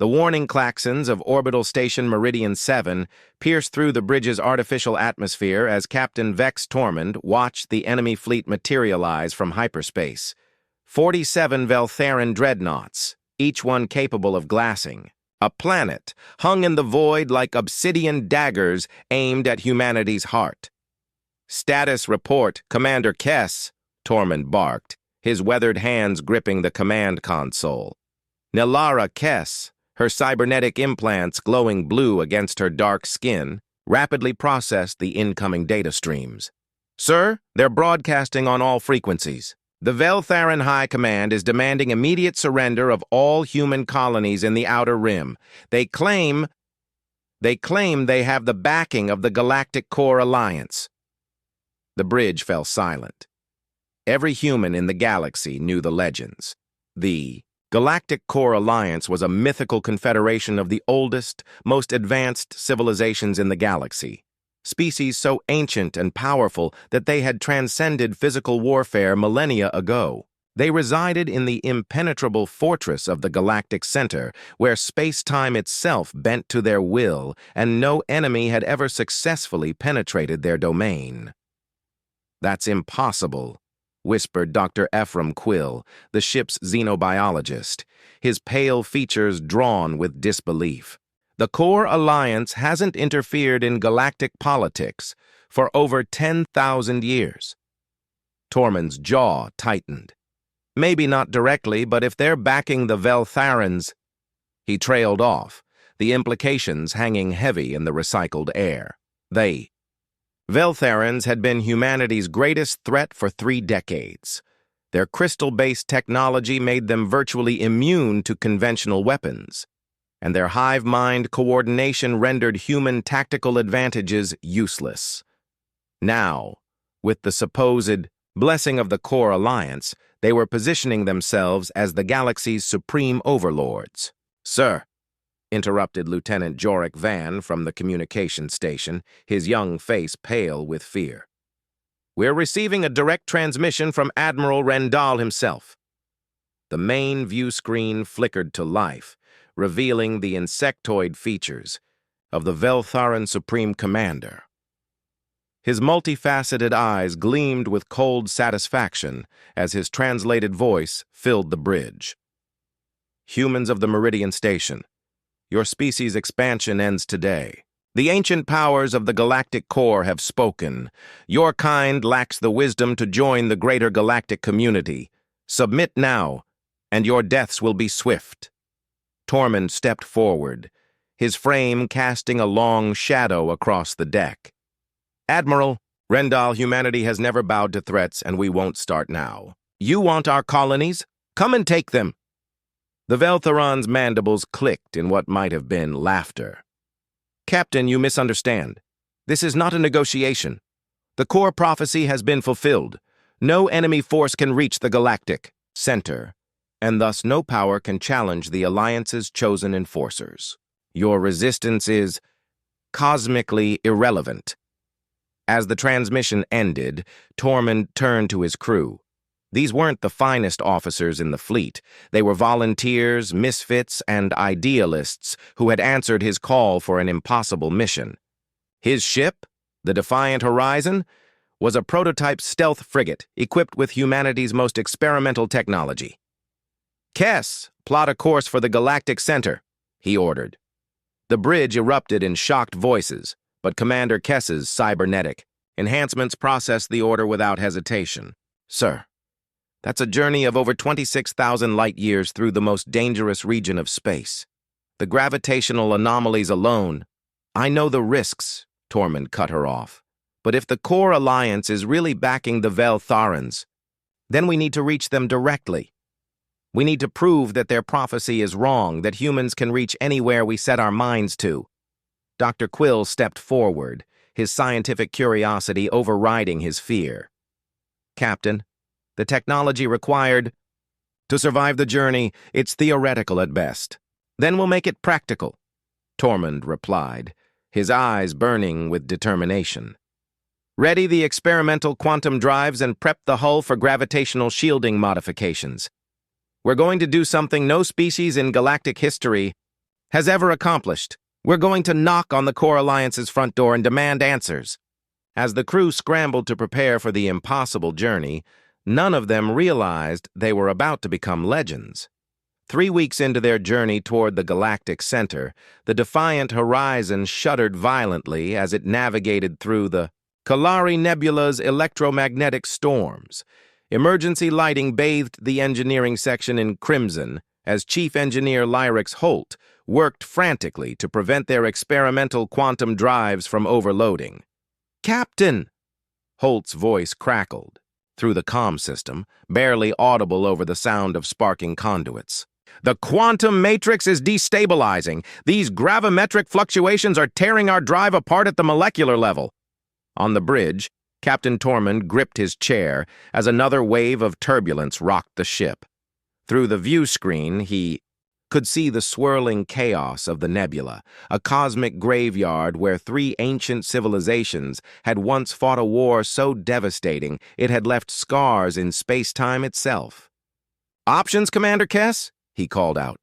The warning klaxons of Orbital Station Meridian 7 pierced through the bridge's artificial atmosphere as Captain Vex Tormund watched the enemy fleet materialize from hyperspace. 47 Veltheran dreadnoughts, each one capable of glassing. A planet hung in the void like obsidian daggers aimed at humanity's heart. "Status report, Commander Kess," Tormund barked, his weathered hands gripping the command console. Nilara Kess, her cybernetic implants glowing blue against her dark skin, rapidly processed the incoming data streams. "Sir, they're broadcasting on all frequencies. The Veltheran High Command is demanding immediate surrender of all human colonies in the Outer Rim. They claim they have the backing of the Galactic Core Alliance." The bridge fell silent. Every human in the galaxy knew the legends. The Galactic Core Alliance was a mythical confederation of the oldest, most advanced civilizations in the galaxy. Species so ancient and powerful that they had transcended physical warfare millennia ago. They resided in the impenetrable fortress of the galactic center, where space-time itself bent to their will, and no enemy had ever successfully penetrated their domain. "That's impossible," whispered Dr. Ephraim Quill, the ship's xenobiologist, his pale features drawn with disbelief. "The Core Alliance hasn't interfered in galactic politics for over 10,000 years. Tormund's jaw tightened. "Maybe not directly, but if they're backing the Veltharans—" He trailed off, the implications hanging heavy in the recycled air. Veltharans had been humanity's greatest threat for 3 decades. Their crystal-based technology made them virtually immune to conventional weapons, and their hive-mind coordination rendered human tactical advantages useless. Now, with the supposed blessing of the Core Alliance, they were positioning themselves as the galaxy's supreme overlords. "Sir," interrupted Lieutenant Jorik Van from the communication station, his young face pale with fear. "We're receiving a direct transmission from Admiral Rendal himself." The main view screen flickered to life, revealing the insectoid features of the Veltharan Supreme Commander. His multifaceted eyes gleamed with cold satisfaction as his translated voice filled the bridge. "Humans of the Meridian Station, your species' expansion ends today. The ancient powers of the Galactic Core have spoken. Your kind lacks the wisdom to join the greater galactic community. Submit now, and your deaths will be swift." Tormund stepped forward, his frame casting a long shadow across the deck. "Admiral, Rendal, humanity has never bowed to threats, and we won't start now. You want our colonies? Come and take them." The Veltharan's mandibles clicked in what might have been laughter. "Captain, you misunderstand. This is not a negotiation. The core prophecy has been fulfilled. No enemy force can reach the galactic center, and thus no power can challenge the Alliance's chosen enforcers. Your resistance is cosmically irrelevant." As the transmission ended, Tormund turned to his crew. These weren't the finest officers in the fleet. They were volunteers, misfits, and idealists who had answered his call for an impossible mission. His ship, the Defiant Horizon, was a prototype stealth frigate equipped with humanity's most experimental technology. "Kess, plot a course for the Galactic Center," he ordered. The bridge erupted in shocked voices, but Commander Kess's cybernetic enhancements processed the order without hesitation. "Sir, that's a journey of over 26,000 light-years through the most dangerous region of space. The gravitational anomalies alone—" "I know the risks," Tormund cut her off. "But if the Core Alliance is really backing the Veltharans, then we need to reach them directly. We need to prove that their prophecy is wrong, that humans can reach anywhere we set our minds to." Dr. Quill stepped forward, his scientific curiosity overriding his fear. "Captain, the technology required to survive the journey, it's theoretical at best. Then we'll make it practical," Tormund replied, his eyes burning with determination. "Ready the experimental quantum drives and prep the hull for gravitational shielding modifications. We're going to do something no species in galactic history has ever accomplished. We're going to knock on the Core Alliance's front door and demand answers." As the crew scrambled to prepare for the impossible journey, none of them realized they were about to become legends. 3 weeks into their journey toward the Galactic Center, the defiant horizon shuddered violently as it navigated through the Kalari Nebula's electromagnetic storms. Emergency lighting bathed the engineering section in crimson as Chief Engineer Lyrix Holt worked frantically to prevent their experimental quantum drives from overloading. "Captain!" Holt's voice crackled through the comm system, barely audible over the sound of sparking conduits. "The quantum matrix is destabilizing. These gravimetric fluctuations are tearing our drive apart at the molecular level." On the bridge, Captain Tormund gripped his chair as another wave of turbulence rocked the ship. Through the view screen, he could see the swirling chaos of the nebula, a cosmic graveyard where 3 ancient civilizations had once fought a war so devastating it had left scars in space-time itself. "Options, Commander Kess?" he called out.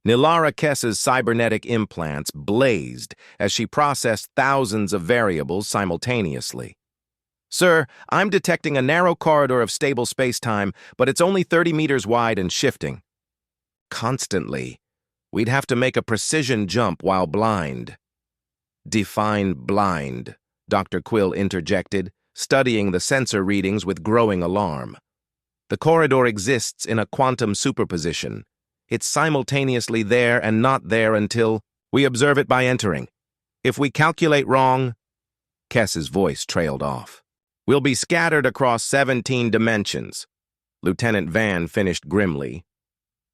Nilara Kess's cybernetic implants blazed as she processed thousands of variables simultaneously. "Sir, I'm detecting a narrow corridor of stable space-time, but it's only 30 meters wide and shifting. Constantly. We'd have to make a precision jump while blind." "Define blind," Dr. Quill interjected, studying the sensor readings with growing alarm. "The corridor exists in a quantum superposition. It's simultaneously there and not there until we observe it by entering. If we calculate wrong..." Kess's voice trailed off. "We'll be scattered across 17 dimensions," Lieutenant Van finished grimly.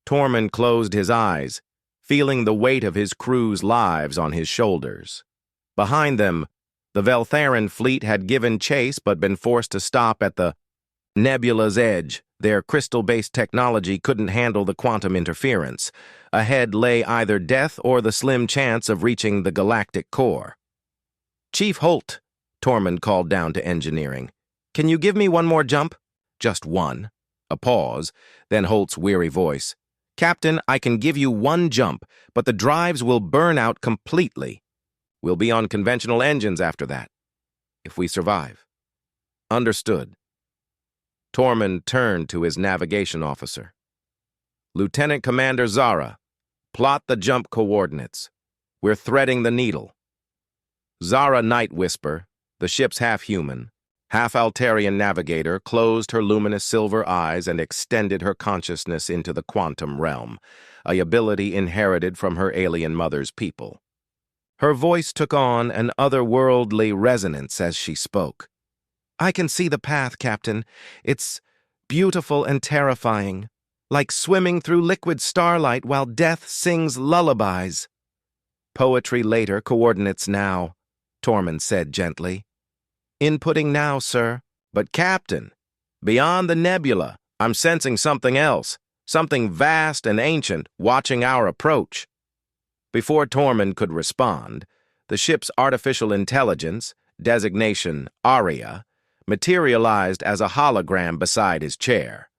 Tormund closed his eyes, feeling the weight of his crew's lives on his shoulders. Behind them, the Veltharan fleet had given chase but been forced to stop at the nebula's edge. Their crystal-based technology couldn't handle the quantum interference. Ahead lay either death or the slim chance of reaching the galactic core. "Chief Holt," Tormund called down to engineering, "can you give me one more jump?" "Just one." A pause, then Holt's weary voice. "Captain, I can give you one jump, but the drives will burn out completely. We'll be on conventional engines after that, if we survive." "Understood." Tormund turned to his navigation officer. "Lieutenant Commander Zara, plot the jump coordinates. We're threading the needle." Zara Night Whisper, the ship's half-human, half-Altarian navigator, closed her luminous silver eyes and extended her consciousness into the quantum realm, a ability inherited from her alien mother's people. Her voice took on an otherworldly resonance as she spoke. "I can see the path, Captain. It's beautiful and terrifying, like swimming through liquid starlight while death sings lullabies." "Poetry later, coordinates now," Tormund said gently. "Inputting now, sir." "But Captain, beyond the nebula, I'm sensing something else, something vast and ancient watching our approach." Before Tormund could respond, the ship's artificial intelligence, designation Aria, materialized as a hologram beside his chair.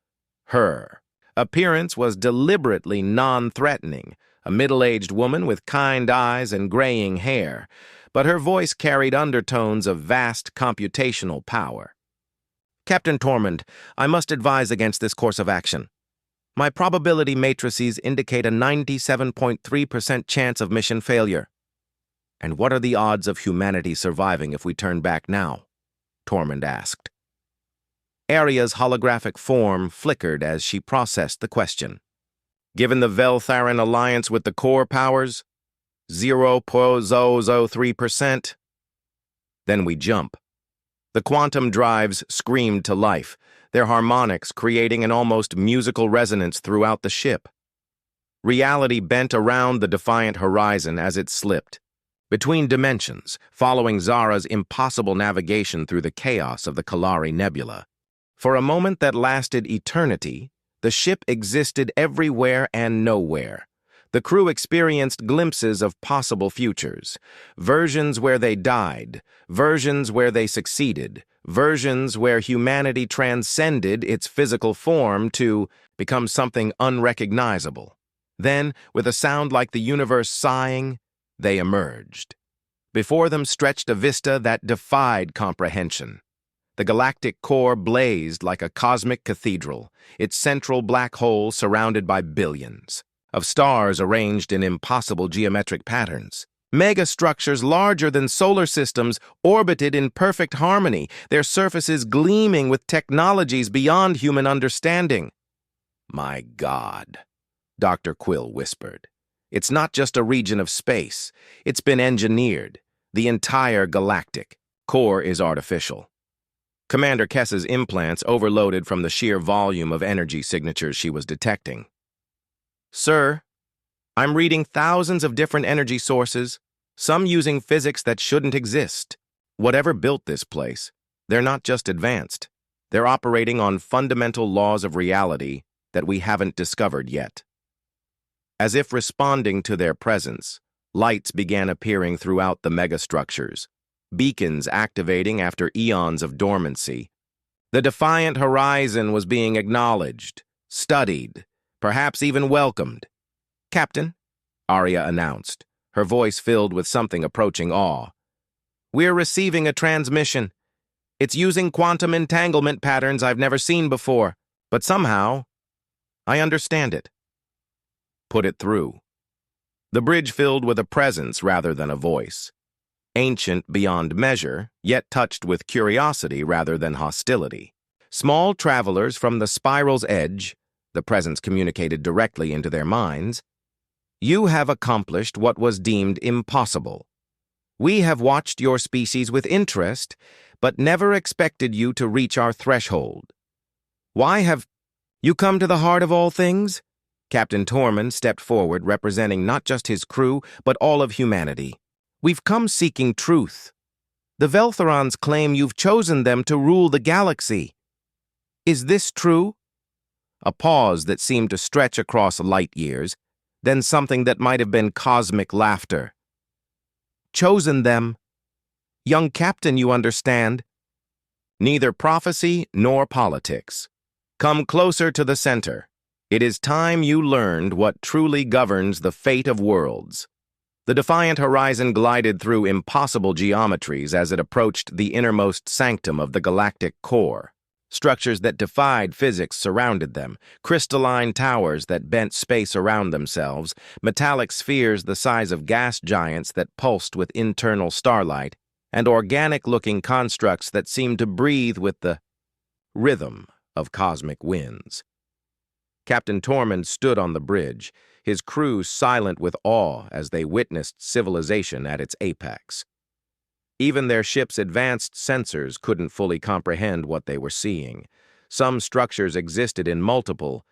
Her appearance was deliberately non-threatening, a middle-aged woman with kind eyes and graying hair, but her voice carried undertones of vast computational power. "Captain Tormund, I must advise against this course of action. My probability matrices indicate a 97.3% chance of mission failure." "And what are the odds of humanity surviving if we turn back now?" Tormund asked. Aria's holographic form flickered as she processed the question. "Given the Veltharan alliance with the core powers, 0.003%. Then we jump." The quantum drives screamed to life, their harmonics creating an almost musical resonance throughout the ship. Reality bent around the defiant horizon as it slipped, between dimensions, following Zara's impossible navigation through the chaos of the Kalari Nebula. For a moment that lasted eternity, the ship existed everywhere and nowhere. The crew experienced glimpses of possible futures, versions where they died, versions where they succeeded, versions where humanity transcended its physical form to become something unrecognizable. Then, with a sound like the universe sighing, they emerged. Before them stretched a vista that defied comprehension. The galactic core blazed like a cosmic cathedral, its central black hole surrounded by billions of stars arranged in impossible geometric patterns. Megastructures larger than solar systems orbited in perfect harmony, their surfaces gleaming with technologies beyond human understanding. "My God," Dr. Quill whispered. "It's not just a region of space. It's been engineered. The entire galactic core is artificial." Commander Kess's implants overloaded from the sheer volume of energy signatures she was detecting. "Sir, I'm reading thousands of different energy sources, some using physics that shouldn't exist. Whatever built this place, they're not just advanced. They're operating on fundamental laws of reality that we haven't discovered yet." As if responding to their presence, lights began appearing throughout the megastructures, beacons activating after eons of dormancy. The defiant horizon was being acknowledged, studied, perhaps even welcomed. "Captain," Arya announced, her voice filled with something approaching awe. "We're receiving a transmission. It's using quantum entanglement patterns I've never seen before, but somehow, I understand it." "Put it through." The bridge filled with a presence rather than a voice. Ancient beyond measure, yet touched with curiosity rather than hostility. Small travelers from the spiral's edge, the presence communicated directly into their minds, "You have accomplished what was deemed impossible. We have watched your species with interest, but never expected you to reach our threshold. Why have you come to the heart of all things?" Captain Tormund stepped forward, representing not just his crew, but all of humanity. "We've come seeking truth. The Veltherons claim you've chosen them to rule the galaxy. Is this true?" A pause that seemed to stretch across light years, then something that might have been cosmic laughter. "Chosen them? Young Captain, you understand. Neither prophecy nor politics. Come closer to the center. It is time you learned what truly governs the fate of worlds." The defiant horizon glided through impossible geometries as it approached the innermost sanctum of the galactic core. Structures that defied physics surrounded them, crystalline towers that bent space around themselves, metallic spheres the size of gas giants that pulsed with internal starlight, and organic-looking constructs that seemed to breathe with the rhythm of cosmic winds. Captain Tormund stood on the bridge, his crew silent with awe as they witnessed civilization at its apex. Even their ship's advanced sensors couldn't fully comprehend what they were seeing. Some structures existed in multiple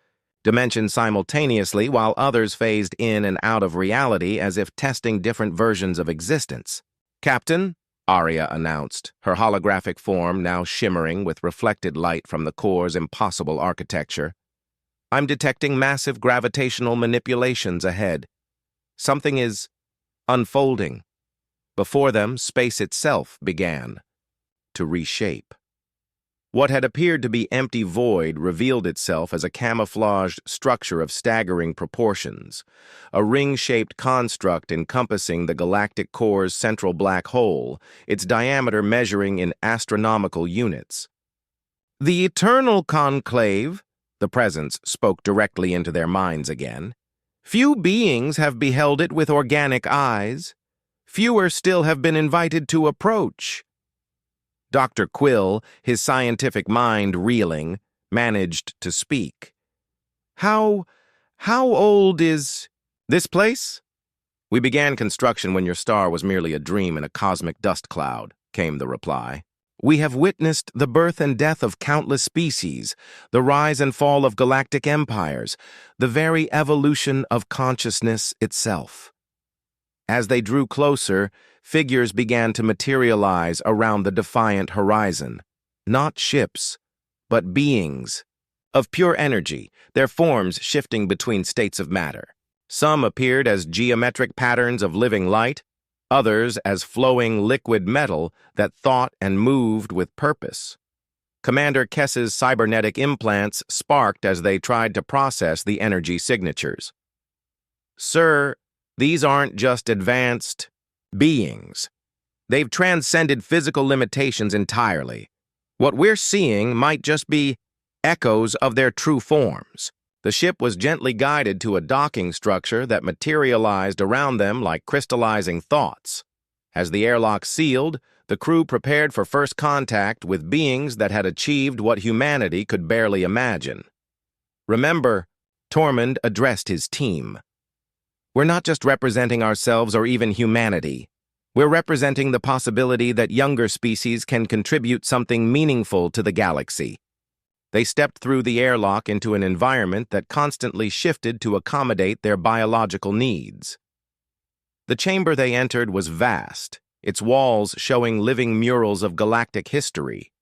dimensions simultaneously, while others phased in and out of reality as if testing different versions of existence. "Captain," Arya announced, her holographic form now shimmering with reflected light from the core's impossible architecture, "I'm detecting massive gravitational manipulations ahead. Something is unfolding." Before them, space itself began to reshape. What had appeared to be empty void revealed itself as a camouflaged structure of staggering proportions, a ring-shaped construct encompassing the galactic core's central black hole, its diameter measuring in astronomical units. "The eternal conclave," the presence spoke directly into their minds again. "Few beings have beheld it with organic eyes. Fewer still have been invited to approach." Dr. Quill, his scientific mind reeling, managed to speak. How old is this place?" "We began construction when your star was merely a dream in a cosmic dust cloud," came the reply. "We have witnessed the birth and death of countless species, the rise and fall of galactic empires, the very evolution of consciousness itself." As they drew closer, figures began to materialize around the defiant horizon. Not ships, but beings. Of pure energy, their forms shifting between states of matter. Some appeared as geometric patterns of living light, others as flowing liquid metal that thought and moved with purpose. Commander Kess's cybernetic implants sparked as they tried to process the energy signatures. Sir, these aren't just advanced beings. They've transcended physical limitations entirely. What we're seeing might just be echoes of their true forms. The ship was gently guided to a docking structure that materialized around them like crystallizing thoughts. As the airlock sealed, the crew prepared for first contact with beings that had achieved what humanity could barely imagine. Remember, Tormund addressed his team. We're not just representing ourselves or even humanity. We're representing the possibility that younger species can contribute something meaningful to the galaxy. They stepped through the airlock into an environment that constantly shifted to accommodate their biological needs. The chamber they entered was vast, its walls showing living murals of galactic history,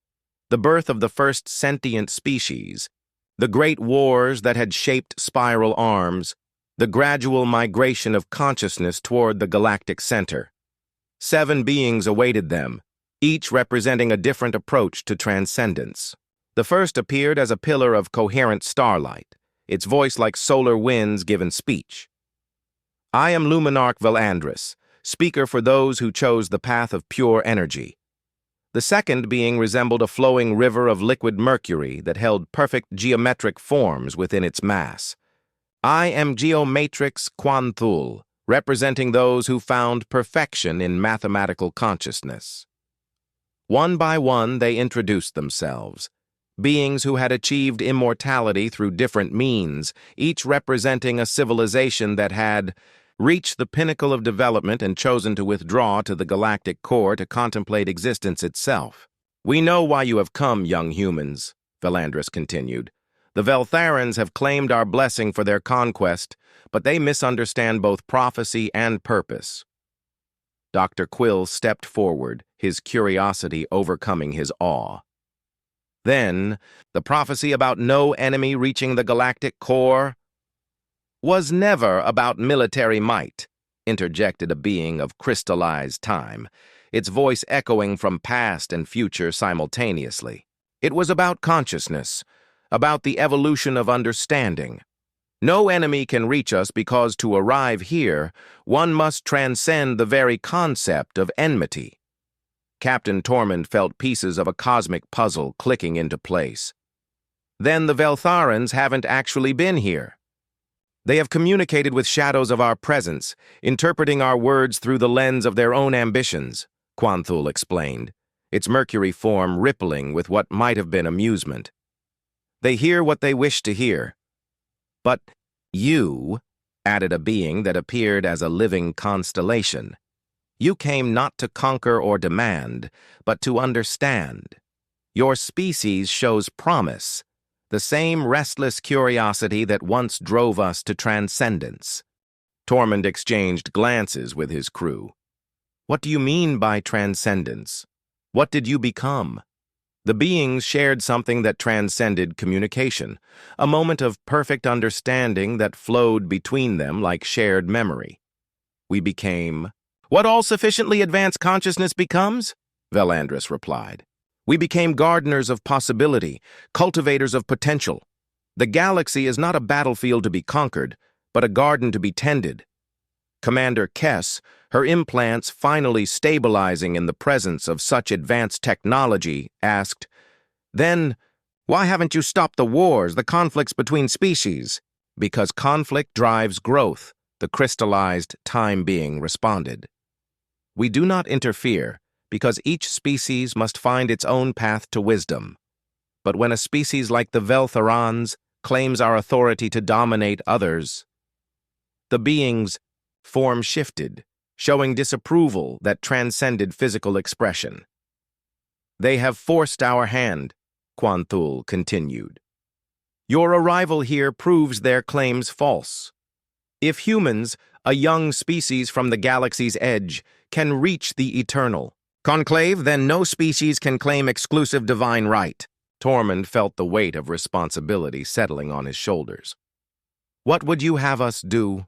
the birth of the first sentient species, the great wars that had shaped spiral arms, the gradual migration of consciousness toward the galactic center. 7 beings awaited them, each representing a different approach to transcendence. The first appeared as a pillar of coherent starlight, its voice like solar winds given speech. I am Luminarch Velandris, speaker for those who chose the path of pure energy. The second being resembled a flowing river of liquid mercury that held perfect geometric forms within its mass. I am Geomatrix Quanthul, representing those who found perfection in mathematical consciousness. One by one, they introduced themselves, beings who had achieved immortality through different means, each representing a civilization that had reached the pinnacle of development and chosen to withdraw to the galactic core to contemplate existence itself. We know why you have come, young humans, Velandris continued. The Veltharans have claimed our blessing for their conquest, but they misunderstand both prophecy and purpose. Dr. Quill stepped forward, his curiosity overcoming his awe. Then, the prophecy about no enemy reaching the galactic core was never about military might, interjected a being of crystallized time, its voice echoing from past and future simultaneously. It was about consciousness, about the evolution of understanding. No enemy can reach us because to arrive here, one must transcend the very concept of enmity. Captain Tormund felt pieces of a cosmic puzzle clicking into place. Then the Veltharans haven't actually been here. They have communicated with shadows of our presence, interpreting our words through the lens of their own ambitions, Quanthul explained, its mercury form rippling with what might have been amusement. They hear what they wish to hear. But you, added a being that appeared as a living constellation. You came not to conquer or demand, but to understand. Your species shows promise, the same restless curiosity that once drove us to transcendence. Tormund exchanged glances with his crew. What do you mean by transcendence? What did you become? The beings shared something that transcended communication, a moment of perfect understanding that flowed between them like shared memory. We became what all sufficiently advanced consciousness becomes, Velandris replied. We became gardeners of possibility, cultivators of potential. The galaxy is not a battlefield to be conquered, but a garden to be tended. Commander Kess, her implants finally stabilizing in the presence of such advanced technology, asked, Then, why haven't you stopped the wars, the conflicts between species? Because conflict drives growth, the crystallized time being responded. We do not interfere, because each species must find its own path to wisdom. But when a species like the Veltharans claims our authority to dominate others, the beings' form shifted, showing disapproval that transcended physical expression. They have forced our hand, Quanthul continued. Your arrival here proves their claims false. If humans, a young species from the galaxy's edge, can reach the eternal conclave, then no species can claim exclusive divine right. Tormund felt the weight of responsibility settling on his shoulders. What would you have us do?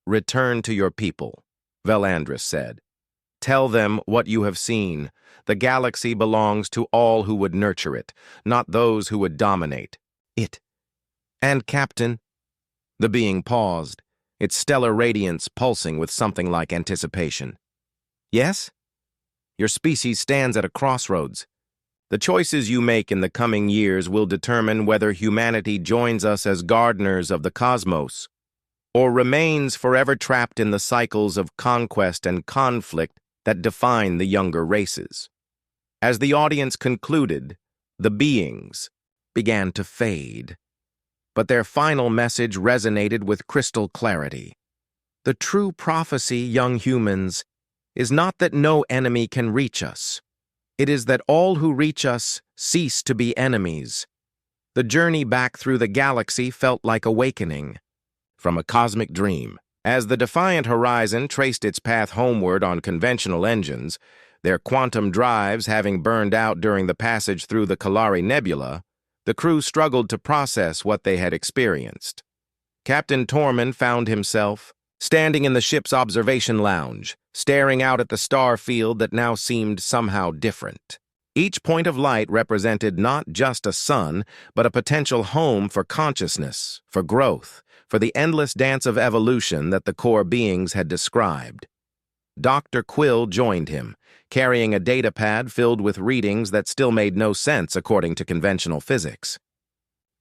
Return to your people, Velandris said. Tell them what you have seen. The galaxy belongs to all who would nurture it, not those who would dominate it. And, Captain, the being paused, its stellar radiance pulsing with something like anticipation. Yes? Your species stands at a crossroads. The choices you make in the coming years will determine whether humanity joins us as gardeners of the cosmos, or remains forever trapped in the cycles of conquest and conflict that define the younger races. As the audience concluded, the beings began to fade. But their final message resonated with crystal clarity. The true prophecy, young humans, is not that no enemy can reach us. It is that all who reach us cease to be enemies. The journey back through the galaxy felt like awakening from a cosmic dream. As the Defiant Horizon traced its path homeward on conventional engines, their quantum drives having burned out during the passage through the Kalari Nebula, the crew struggled to process what they had experienced. Captain Tormund found himself standing in the ship's observation lounge, staring out at the star field that now seemed somehow different. Each point of light represented not just a sun, but a potential home for consciousness, for growth, for the endless dance of evolution that the core beings had described. Dr. Quill joined him, carrying a datapad filled with readings that still made no sense according to conventional physics.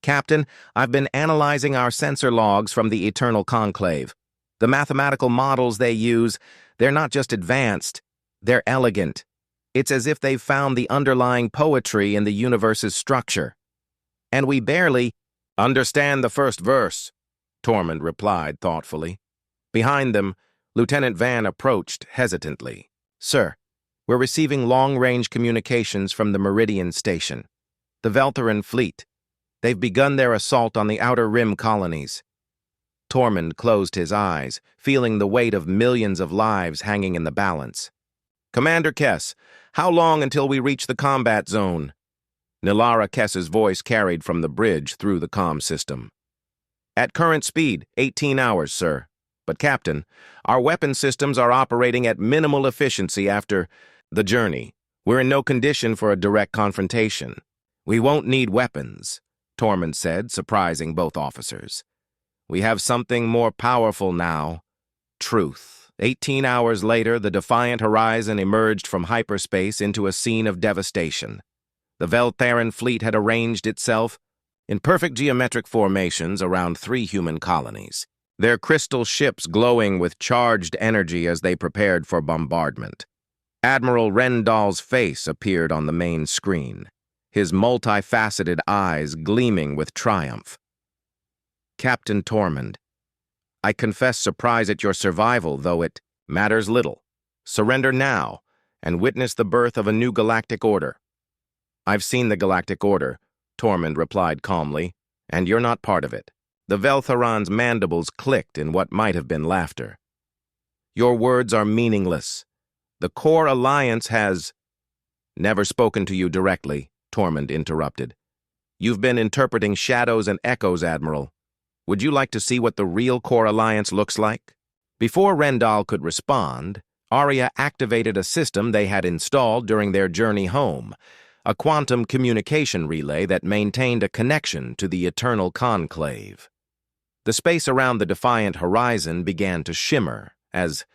Captain, I've been analyzing our sensor logs from the Eternal Conclave. The mathematical models they use, they're not just advanced, they're elegant. It's as if they've found the underlying poetry in the universe's structure. And we barely understand the first verse, Tormund replied thoughtfully. Behind them, Lieutenant Van approached hesitantly. Sir, we're receiving long-range communications from the Meridian Station. The Veltheran fleet. They've begun their assault on the Outer Rim colonies. Tormund closed his eyes, feeling the weight of millions of lives hanging in the balance. Commander Kess, how long until we reach the combat zone? Nilara Kess's voice carried from the bridge through the comm system. At current speed, 18 hours, sir. But, Captain, our weapon systems are operating at minimal efficiency after the journey. We're in no condition for a direct confrontation. We won't need weapons, Tormund said, surprising both officers. We have something more powerful now. Truth. 18 hours later, the Defiant Horizon emerged from hyperspace into a scene of devastation. The Veltheran fleet had arranged itself in perfect geometric formations around 3 human colonies, their crystal ships glowing with charged energy as they prepared for bombardment. Admiral Rendal's face appeared on the main screen, his multifaceted eyes gleaming with triumph. Captain Tormund, I confess surprise at your survival, though it matters little. Surrender now, and witness the birth of a new galactic order. I've seen the galactic order, Tormund replied calmly, and you're not part of it. The Veltheran's mandibles clicked in what might have been laughter. Your words are meaningless. The core alliance has never spoken to you directly, Tormund interrupted. You've been interpreting shadows and echoes, Admiral. Would you like to see what the real core alliance looks like? Before Rendal could respond, Arya activated a system they had installed during their journey home, a quantum communication relay that maintained a connection to the Eternal Conclave. The space around the Defiant Horizon began to shimmer as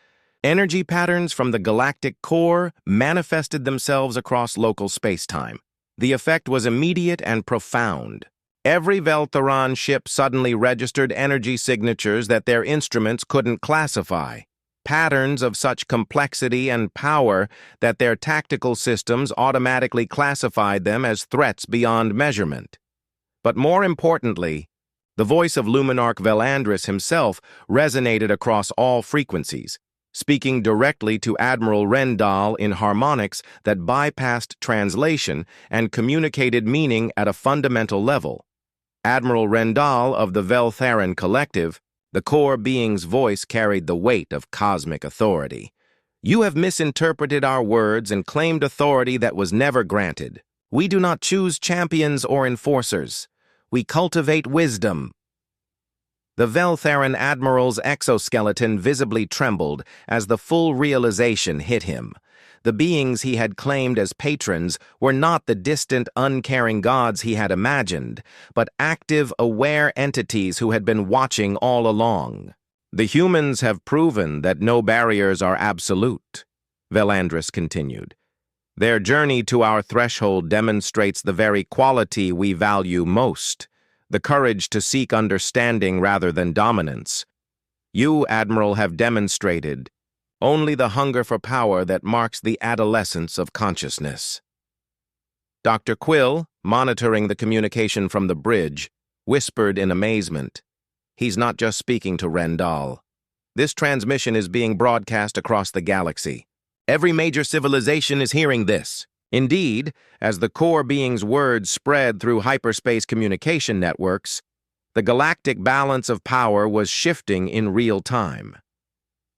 energy patterns from the galactic core manifested themselves across local space-time. The effect was immediate and profound. Every Veltheran ship suddenly registered energy signatures that their instruments couldn't classify, patterns of such complexity and power that their tactical systems automatically classified them as threats beyond measurement. But more importantly, the voice of Luminarch Velandris himself resonated across all frequencies, speaking directly to Admiral Rendal in harmonics that bypassed translation and communicated meaning at a fundamental level. Admiral Rendal of the Veltheran Collective, the core being's voice carried the weight of cosmic authority. You have misinterpreted our words and claimed authority that was never granted. We do not choose champions or enforcers. We cultivate wisdom. The Veltheran Admiral's exoskeleton visibly trembled as the full realization hit him. The beings he had claimed as patrons were not the distant, uncaring gods he had imagined, but active, aware entities who had been watching all along. The humans have proven that no barriers are absolute, Velandris continued. Their journey to our threshold demonstrates the very quality we value most, the courage to seek understanding rather than dominance. You, Admiral, have demonstrated only the hunger for power that marks the adolescence of consciousness. Dr. Quill, monitoring the communication from the bridge, whispered in amazement. He's not just speaking to Rendal. This transmission is being broadcast across the galaxy. Every major civilization is hearing this. Indeed, as the core being's words spread through hyperspace communication networks, the galactic balance of power was shifting in real time.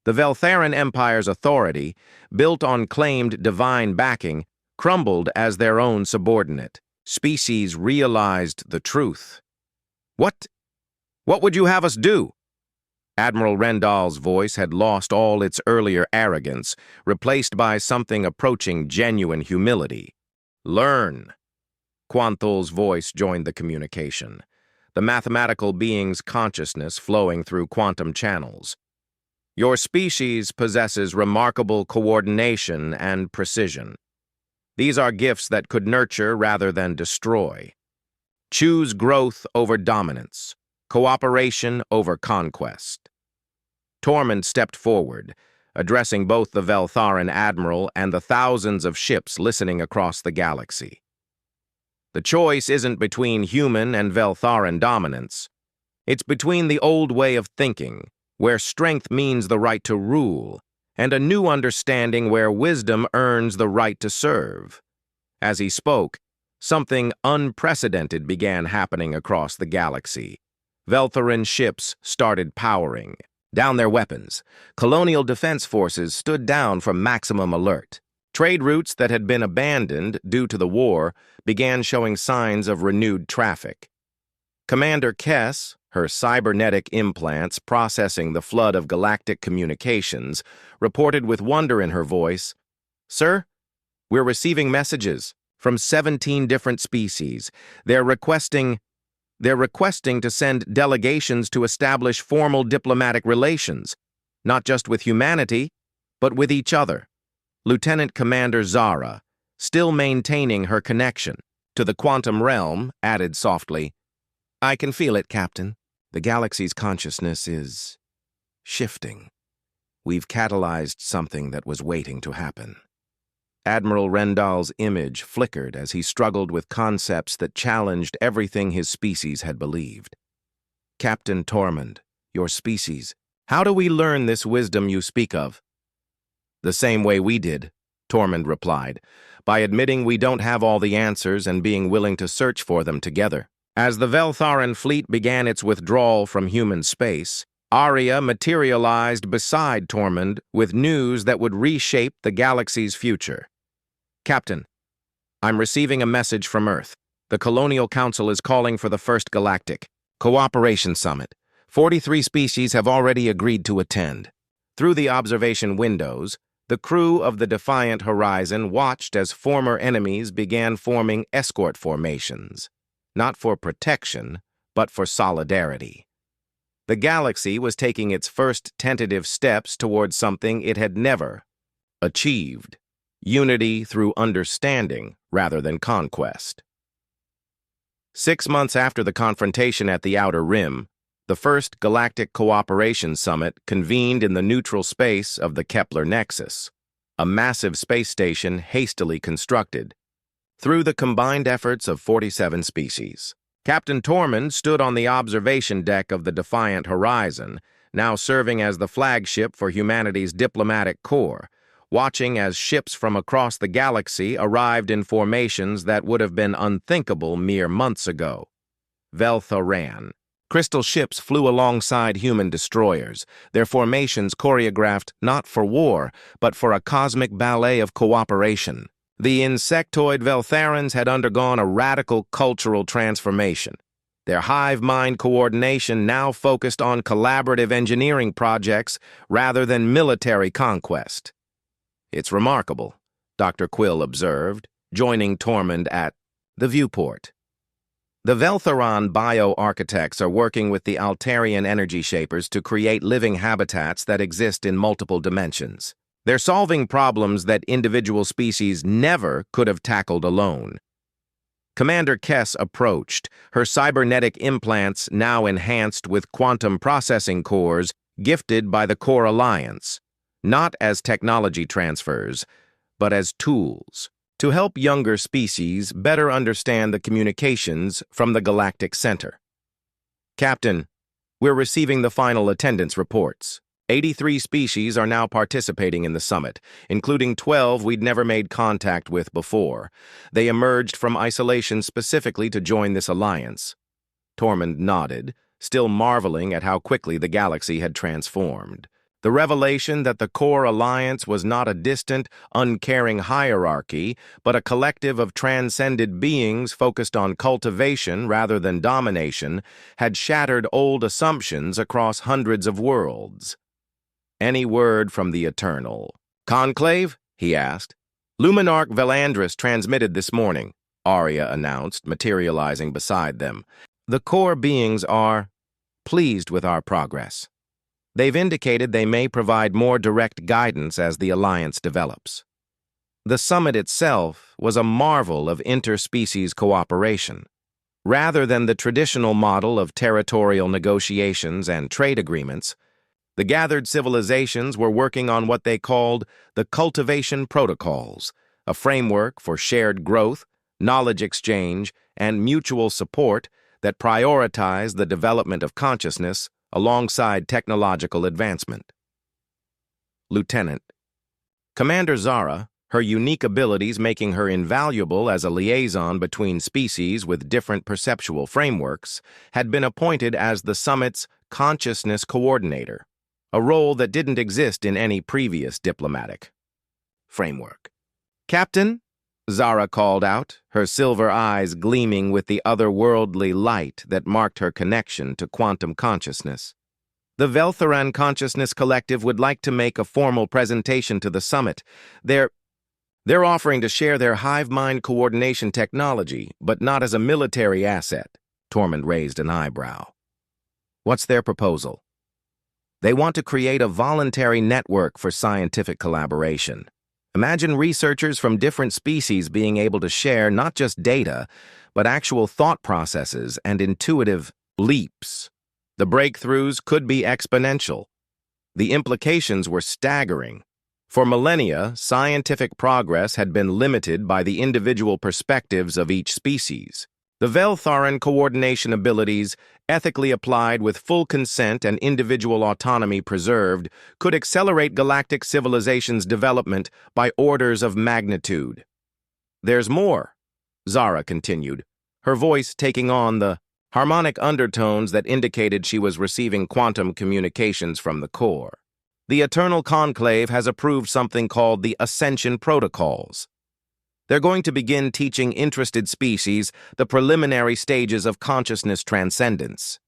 The Veltharan Empire's authority, built on claimed divine backing, crumbled as their own subordinate. Species realized the truth. What would you have us do? Admiral Rendal's voice had lost all its earlier arrogance, replaced by something approaching genuine humility. Learn. Quanthol's voice joined the communication, the mathematical being's consciousness flowing through quantum channels. Your species possesses remarkable coordination and precision. These are gifts that could nurture rather than destroy. Choose growth over dominance, cooperation over conquest. Tormund stepped forward, addressing both the Veltharan admiral and the thousands of ships listening across the galaxy. The choice isn't between human and Veltharan dominance. It's between the old way of thinking, where strength means the right to rule, and a new understanding where wisdom earns the right to serve. As he spoke, something unprecedented began happening across the galaxy. Veltharan ships started powering down their weapons. Colonial defense forces stood down from maximum alert. Trade routes that had been abandoned due to the war began showing signs of renewed traffic. Commander Kess, her cybernetic implants processing the flood of galactic communications, reported with wonder in her voice, "Sir, we're receiving messages from 17 different species. They're requesting to send delegations to establish formal diplomatic relations, not just with humanity, but with each other." Lieutenant Commander Zara, still maintaining her connection to the quantum realm, added softly, "I can feel it, Captain. The galaxy's consciousness is shifting. We've catalyzed something that was waiting to happen." Admiral Rendal's image flickered as he struggled with concepts that challenged everything his species had believed. "Captain Tormund, your species, how do we learn this wisdom you speak of?" "The same way we did," Tormund replied, "by admitting we don't have all the answers and being willing to search for them together." As the Veltharan fleet began its withdrawal from human space, Arya materialized beside Tormund with news that would reshape the galaxy's future. "Captain, I'm receiving a message from Earth. The Colonial Council is calling for the first Galactic Cooperation Summit. 43 species have already agreed to attend." Through the observation windows, the crew of the Defiant Horizon watched as former enemies began forming escort formations, not for protection, but for solidarity. The galaxy was taking its first tentative steps towards something it had never achieved: unity through understanding rather than conquest. 6 months after the confrontation at the Outer Rim, the first Galactic Cooperation Summit convened in the neutral space of the Kepler Nexus, a massive space station hastily constructed. Through the combined efforts of 47 species, Captain Tormund stood on the observation deck of the Defiant Horizon, now serving as the flagship for humanity's diplomatic corps, watching as ships from across the galaxy arrived in formations that would have been unthinkable mere months ago. Veltharan. Crystal ships flew alongside human destroyers, their formations choreographed not for war, but for a cosmic ballet of cooperation. The insectoid Veltharans had undergone a radical cultural transformation. Their hive mind coordination now focused on collaborative engineering projects rather than military conquest. "It's remarkable," Dr. Quill observed, joining Tormund at the viewport. The Veltheron bioarchitects are working with the Altarian energy shapers to create living habitats that exist in multiple dimensions. They're solving problems that individual species never could have tackled alone. Commander Kess approached, her cybernetic implants now enhanced with quantum processing cores gifted by the Core Alliance, not as technology transfers, but as tools to help younger species better understand the communications from the Galactic Center. Captain, we're receiving the final attendance reports. 83 species are now participating in the summit, including 12 we'd never made contact with before. They emerged from isolation specifically to join this alliance. Tormund nodded, still marveling at how quickly the galaxy had transformed. The revelation that the Core Alliance was not a distant, uncaring hierarchy, but a collective of transcended beings focused on cultivation rather than domination, had shattered old assumptions across hundreds of worlds. Any word from the Eternal? Conclave? He asked. Luminarch Velandris transmitted this morning, Arya announced, materializing beside them. The core beings are pleased with our progress. They've indicated they may provide more direct guidance as the alliance develops. The summit itself was a marvel of interspecies cooperation. Rather than the traditional model of territorial negotiations and trade agreements, the gathered civilizations were working on what they called the Cultivation Protocols, a framework for shared growth, knowledge exchange, and mutual support that prioritized the development of consciousness alongside technological advancement. Lieutenant. Commander Zara, her unique abilities making her invaluable as a liaison between species with different perceptual frameworks, had been appointed as the summit's consciousness coordinator, a role that didn't exist in any previous diplomatic framework. Captain, Zara called out, her silver eyes gleaming with the otherworldly light that marked her connection to quantum consciousness. The Veltheran Consciousness Collective would like to make a formal presentation to the summit. They're offering to share their hive mind coordination technology, but not as a military asset. Tormund raised an eyebrow. What's their proposal? They want to create a voluntary network for scientific collaboration. Imagine researchers from different species being able to share not just data, but actual thought processes and intuitive leaps. The breakthroughs could be exponential. The implications were staggering. For millennia, scientific progress had been limited by the individual perspectives of each species. The Veltharan coordination abilities, ethically applied with full consent and individual autonomy preserved, could accelerate galactic civilization's development by orders of magnitude. There's more, Zara continued, her voice taking on the harmonic undertones that indicated she was receiving quantum communications from the core. The Eternal Conclave has approved something called the Ascension Protocols. They're going to begin teaching interested species the preliminary stages of consciousness transcendence.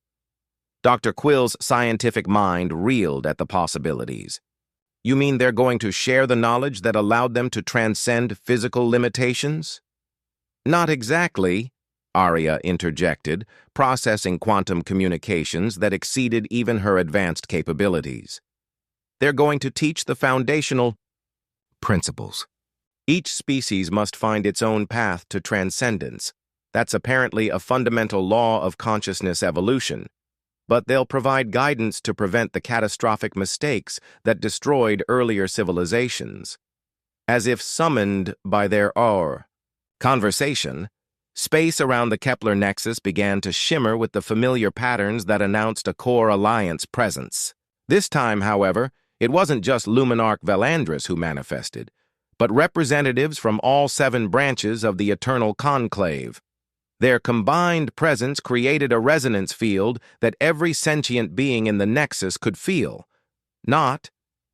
Dr. Quill's scientific mind reeled at the possibilities. You mean they're going to share the knowledge that allowed them to transcend physical limitations? Not exactly, Arya interjected, processing quantum communications that exceeded even her advanced capabilities. They're going to teach the foundational principles. Each species must find its own path to transcendence. That's apparently a fundamental law of consciousness evolution. But they'll provide guidance to prevent the catastrophic mistakes that destroyed earlier civilizations. As if summoned by their conversation, space around the Kepler nexus began to shimmer with the familiar patterns that announced a core alliance presence. This time, however, it wasn't just Luminarch Velandris who manifested, but representatives from all 7 branches of the Eternal Conclave. Their combined presence created a resonance field that every sentient being in the Nexus could feel, not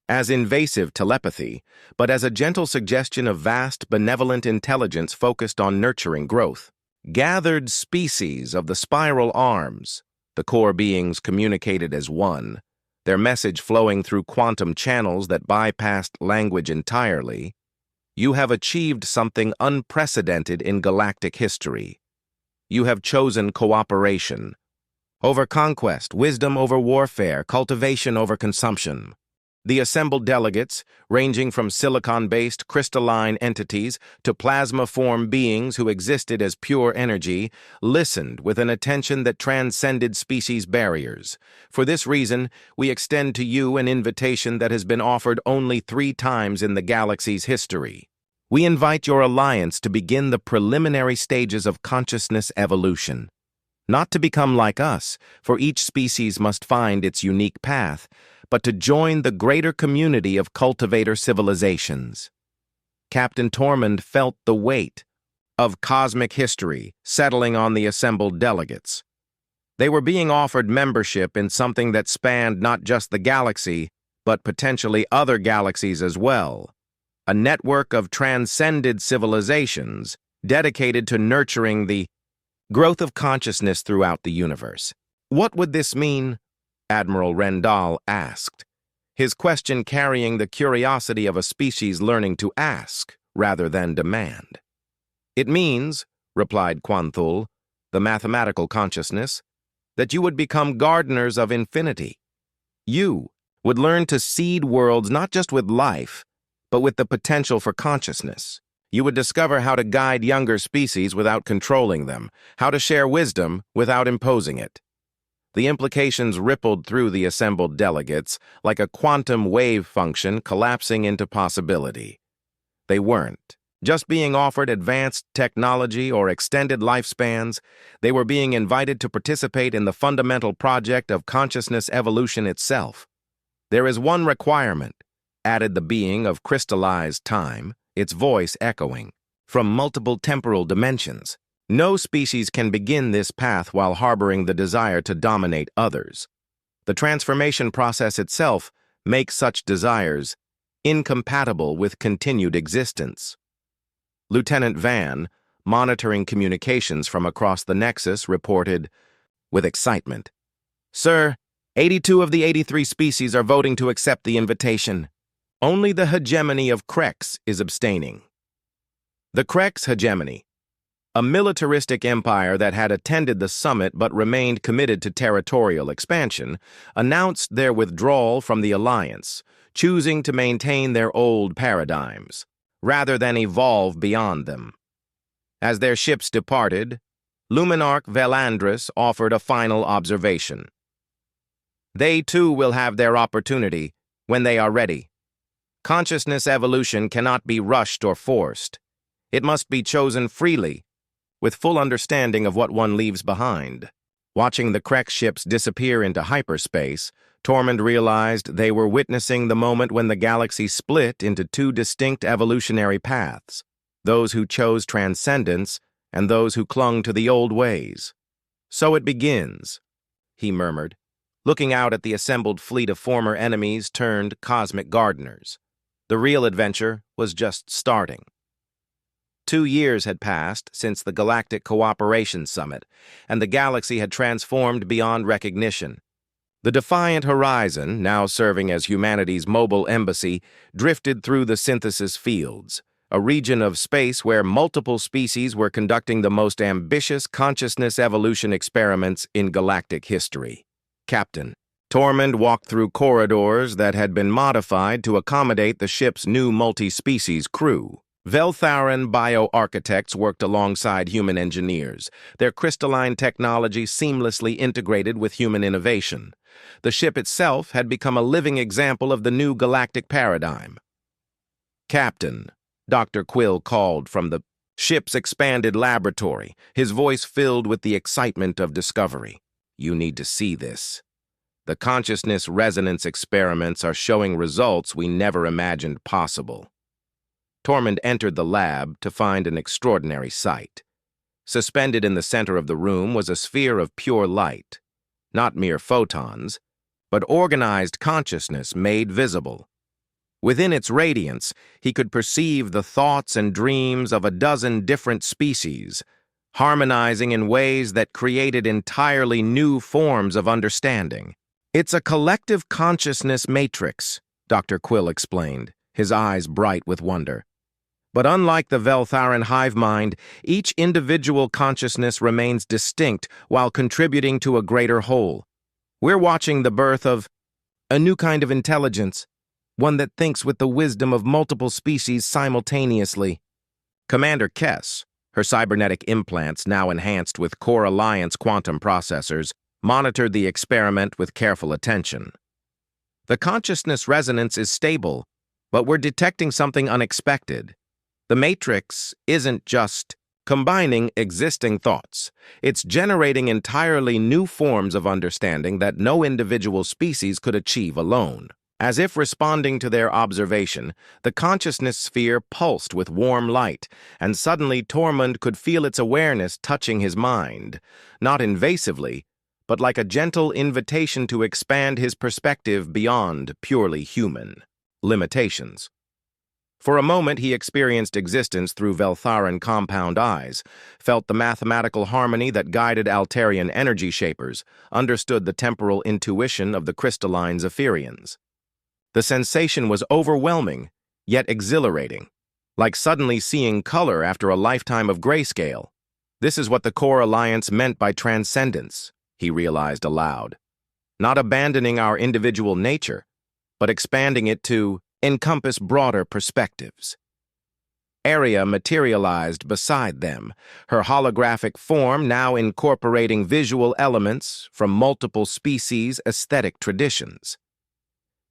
as invasive telepathy, but as a gentle suggestion of vast, benevolent intelligence focused on nurturing growth. Gathered species of the spiral arms, the core beings communicated as one, their message flowing through quantum channels that bypassed language entirely. You have achieved something unprecedented in galactic history. You have chosen cooperation. Over conquest, wisdom over warfare, cultivation over consumption. The assembled delegates, ranging from silicon-based crystalline entities to plasma-form beings who existed as pure energy, listened with an attention that transcended species barriers. For this reason, we extend to you an invitation that has been offered only 3 times in the galaxy's history. We invite your alliance to begin the preliminary stages of consciousness evolution. Not to become like us, for each species must find its unique path, but to join the greater community of cultivator civilizations. Captain Tormund felt the weight of cosmic history settling on the assembled delegates. They were being offered membership in something that spanned not just the galaxy, but potentially other galaxies as well. A network of transcended civilizations dedicated to nurturing the growth of consciousness throughout the universe. What would this mean? Admiral Rendall asked, his question carrying the curiosity of a species learning to ask rather than demand. It means, replied Quanthul, the mathematical consciousness, that you would become gardeners of infinity. You would learn to seed worlds not just with life, but with the potential for consciousness. You would discover how to guide younger species without controlling them, how to share wisdom without imposing it. The implications rippled through the assembled delegates like a quantum wave function collapsing into possibility. They weren't just being offered advanced technology or extended lifespans. They were being invited to participate in the fundamental project of consciousness evolution itself. There is one requirement, added the being of crystallized time, its voice echoing from multiple temporal dimensions. No species can begin this path while harboring the desire to dominate others. The transformation process itself makes such desires incompatible with continued existence. Lieutenant Van, monitoring communications from across the Nexus, reported with excitement, "Sir, 82 of the 83 species are voting to accept the invitation. Only the hegemony of Krex is abstaining." The Krex hegemony, a militaristic empire that had attended the summit but remained committed to territorial expansion, announced their withdrawal from the alliance, choosing to maintain their old paradigms, rather than evolve beyond them. As their ships departed, Luminarch Velandris offered a final observation. They too will have their opportunity when they are ready. Consciousness evolution cannot be rushed or forced. It must be chosen freely, with full understanding of what one leaves behind. Watching the Krex ships disappear into hyperspace, Tormund realized they were witnessing the moment when the galaxy split into 2 distinct evolutionary paths, those who chose transcendence and those who clung to the old ways. "So it begins," he murmured, looking out at the assembled fleet of former enemies turned cosmic gardeners. The real adventure was just starting. 2 years had passed since the Galactic Cooperation Summit, and the galaxy had transformed beyond recognition. The Defiant Horizon, now serving as humanity's mobile embassy, drifted through the synthesis fields, a region of space where multiple species were conducting the most ambitious consciousness evolution experiments in galactic history. Captain Tormund walked through corridors that had been modified to accommodate the ship's new multi-species crew. Veltharan bioarchitects worked alongside human engineers, their crystalline technology seamlessly integrated with human innovation. The ship itself had become a living example of the new galactic paradigm. "Captain," Dr. Quill called from the ship's expanded laboratory, his voice filled with the excitement of discovery. "You need to see this. The consciousness resonance experiments are showing results we never imagined possible." Tormund entered the lab to find an extraordinary sight. Suspended in the center of the room was a sphere of pure light, not mere photons, but organized consciousness made visible. Within its radiance, he could perceive the thoughts and dreams of a dozen different species, harmonizing in ways that created entirely new forms of understanding. "It's a collective consciousness matrix," Dr. Quill explained, his eyes bright with wonder. But unlike the Veltharan hive mind, each individual consciousness remains distinct while contributing to a greater whole. We're watching the birth of a new kind of intelligence, one that thinks with the wisdom of multiple species simultaneously. Commander Kess, her cybernetic implants now enhanced with Core Alliance quantum processors, monitored the experiment with careful attention. The consciousness resonance is stable, but we're detecting something unexpected. The matrix isn't just combining existing thoughts. It's generating entirely new forms of understanding that no individual species could achieve alone. As if responding to their observation, the consciousness sphere pulsed with warm light, and suddenly Tormund could feel its awareness touching his mind, not invasively, but like a gentle invitation to expand his perspective beyond purely human limitations. For a moment he experienced existence through Veltharan compound eyes, felt the mathematical harmony that guided Altarian energy shapers, understood the temporal intuition of the crystalline Zephyrians. The sensation was overwhelming, yet exhilarating, like suddenly seeing color after a lifetime of grayscale. This is what the Core Alliance meant by transcendence, he realized aloud. Not abandoning our individual nature, but expanding it to encompass broader perspectives. Arya materialized beside them, her holographic form now incorporating visual elements from multiple species' aesthetic traditions.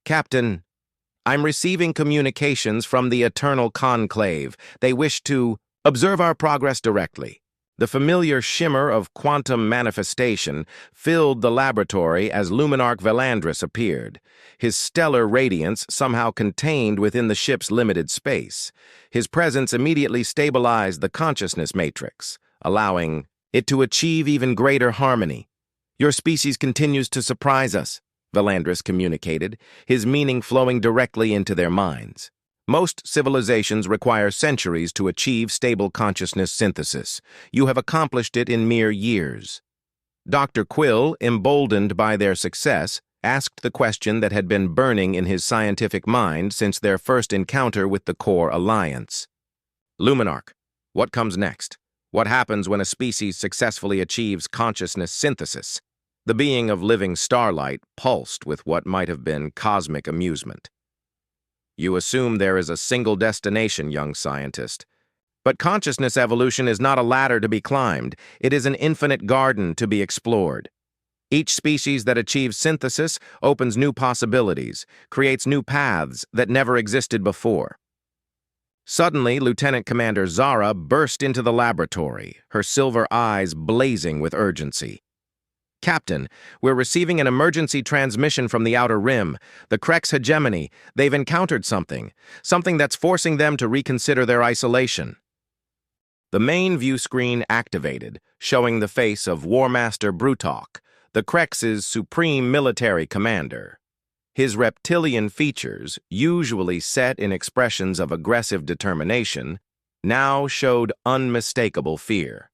Captain, I'm receiving communications from the Eternal Conclave. They wish to observe our progress directly. The familiar shimmer of quantum manifestation filled the laboratory as Luminarch Velandris appeared, his stellar radiance somehow contained within the ship's limited space. His presence immediately stabilized the consciousness matrix, allowing it to achieve even greater harmony. Your species continues to surprise us, Velandris communicated, his meaning flowing directly into their minds. Most civilizations require centuries to achieve stable consciousness synthesis. You have accomplished it in mere years. Dr. Quill, emboldened by their success, asked the question that had been burning in his scientific mind since their first encounter with the Core Alliance. Luminarch, what comes next? What happens when a species successfully achieves consciousness synthesis? The being of living starlight pulsed with what might have been cosmic amusement. You assume there is a single destination, young scientist. But consciousness evolution is not a ladder to be climbed. It is an infinite garden to be explored. Each species that achieves synthesis opens new possibilities, creates new paths that never existed before. Suddenly, Lieutenant Commander Zara burst into the laboratory, her silver eyes blazing with urgency. Captain, we're receiving an emergency transmission from the Outer Rim, the Krex hegemony. They've encountered something that's forcing them to reconsider their isolation. The main view screen activated, showing the face of War Master Brutok, the Krex's supreme military commander. His reptilian features, usually set in expressions of aggressive determination, now showed unmistakable fear.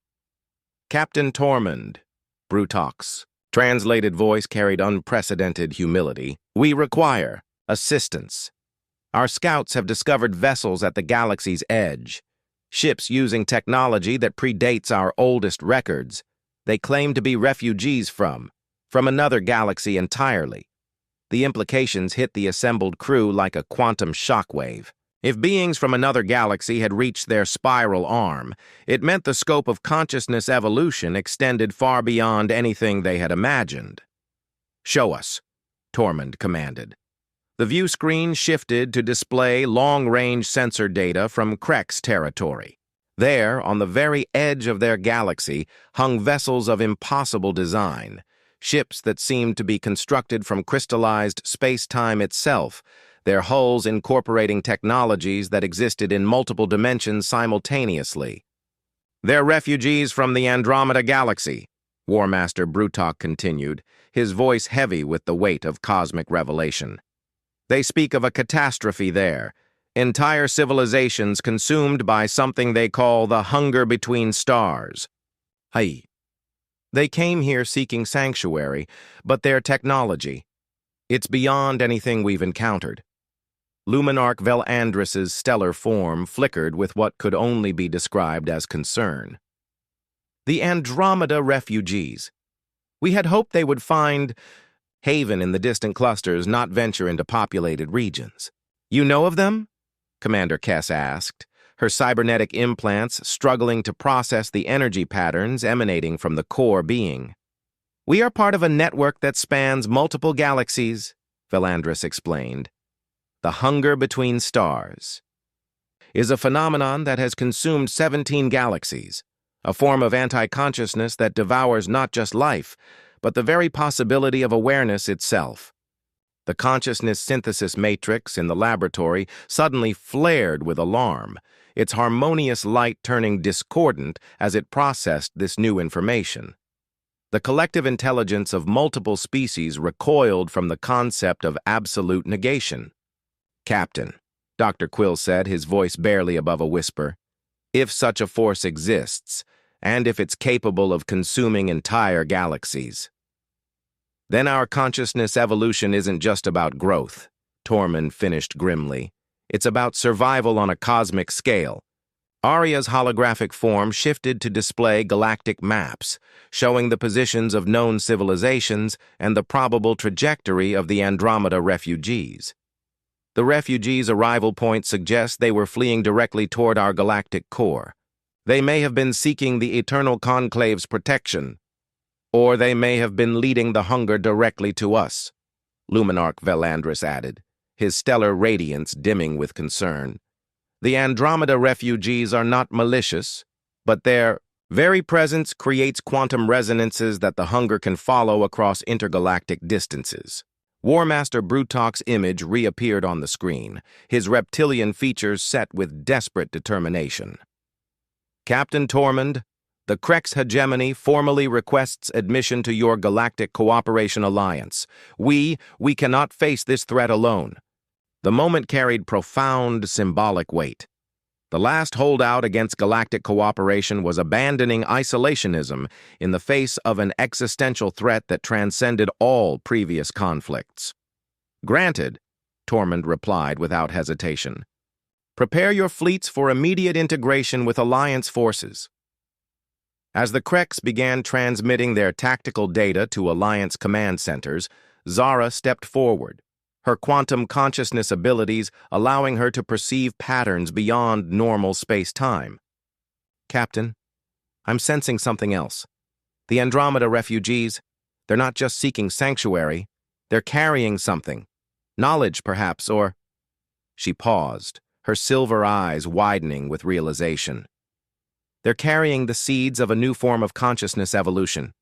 Captain Tormund, Brutok's translated voice carried unprecedented humility. We require assistance. Our scouts have discovered vessels at the galaxy's edge, ships using technology that predates our oldest records. They claim to be refugees from another galaxy entirely. The implications hit the assembled crew like a quantum shockwave. If beings from another galaxy had reached their spiral arm, it meant the scope of consciousness evolution extended far beyond anything they had imagined. Show us, Tormund commanded. The view screen shifted to display long-range sensor data from Krex territory. There, on the very edge of their galaxy, hung vessels of impossible design, ships that seemed to be constructed from crystallized space-time itself, their hulls incorporating technologies that existed in multiple dimensions simultaneously. They're refugees from the Andromeda Galaxy, War Master Brutok continued, his voice heavy with the weight of cosmic revelation. They speak of a catastrophe there, entire civilizations consumed by something they call the hunger between stars. Hai. They came here seeking sanctuary, but their technology, it's beyond anything we've encountered. Luminarch Velandris's stellar form flickered with what could only be described as concern. The Andromeda refugees. We had hoped they would find haven in the distant clusters, not venture into populated regions. You know of them? Commander Kess asked, her cybernetic implants struggling to process the energy patterns emanating from the core being. We are part of a network that spans multiple galaxies, Velandris explained. The hunger between stars is a phenomenon that has consumed 17 galaxies, a form of anti-consciousness that devours not just life, but the very possibility of awareness itself. The consciousness synthesis matrix in the laboratory suddenly flared with alarm, its harmonious light turning discordant as it processed this new information. The collective intelligence of multiple species recoiled from the concept of absolute negation. Captain, Dr. Quill said, his voice barely above a whisper, if such a force exists, and if it's capable of consuming entire galaxies, then our consciousness evolution isn't just about growth, Tormund finished grimly. It's about survival on a cosmic scale. Arya's holographic form shifted to display galactic maps, showing the positions of known civilizations and the probable trajectory of the Andromeda refugees. The refugees' arrival point suggests they were fleeing directly toward our galactic core. They may have been seeking the Eternal Conclave's protection, or they may have been leading the hunger directly to us, Luminarch Velandris added, his stellar radiance dimming with concern. The Andromeda refugees are not malicious, but their very presence creates quantum resonances that the hunger can follow across intergalactic distances. War Master Brutalk's image reappeared on the screen, his reptilian features set with desperate determination. Captain Tormund, the Krex hegemony formally requests admission to your Galactic Cooperation Alliance. We cannot face this threat alone. The moment carried profound symbolic weight. The last holdout against galactic cooperation was abandoning isolationism in the face of an existential threat that transcended all previous conflicts. Granted, Tormund replied without hesitation. Prepare your fleets for immediate integration with Alliance forces. As the Krex began transmitting their tactical data to Alliance command centers, Zara stepped forward, her quantum consciousness abilities allowing her to perceive patterns beyond normal space-time. Captain, I'm sensing something else. The Andromeda refugees, they're not just seeking sanctuary, they're carrying something. Knowledge, perhaps, or... She paused, her silver eyes widening with realization. They're carrying the seeds of a new form of consciousness evolution,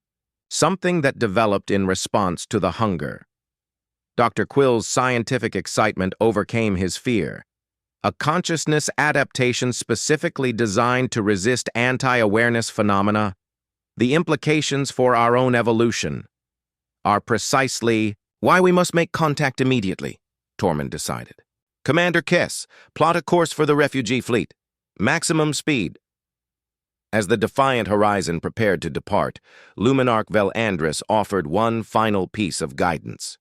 something that developed in response to the hunger. Dr. Quill's scientific excitement overcame his fear. A consciousness adaptation specifically designed to resist anti-awareness phenomena. The implications for our own evolution are precisely why we must make contact immediately, Tormund decided. Commander Kess, plot a course for the refugee fleet. Maximum speed. As the Defiant Horizon prepared to depart, Luminarch Velandris offered one final piece of guidance.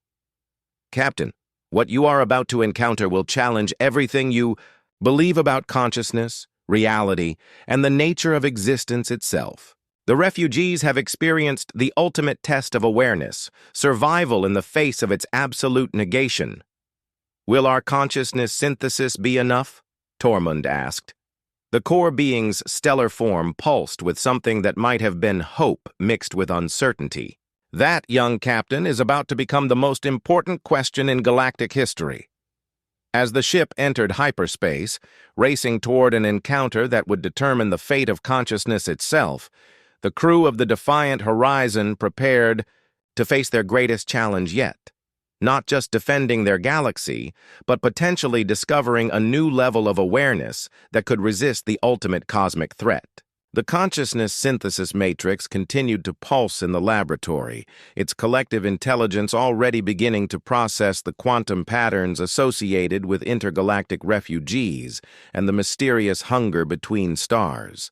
Captain, what you are about to encounter will challenge everything you believe about consciousness, reality, and the nature of existence itself. The refugees have experienced the ultimate test of awareness, survival in the face of its absolute negation. Will our consciousness synthesis be enough? Tormund asked. The core being's stellar form pulsed with something that might have been hope mixed with uncertainty. That, young captain, is about to become the most important question in galactic history. As the ship entered hyperspace, racing toward an encounter that would determine the fate of consciousness itself, the crew of the Defiant Horizon prepared to face their greatest challenge yet. Not just defending their galaxy, but potentially discovering a new level of awareness that could resist the ultimate cosmic threat. The consciousness synthesis matrix continued to pulse in the laboratory, its collective intelligence already beginning to process the quantum patterns associated with intergalactic refugees and the mysterious hunger between stars.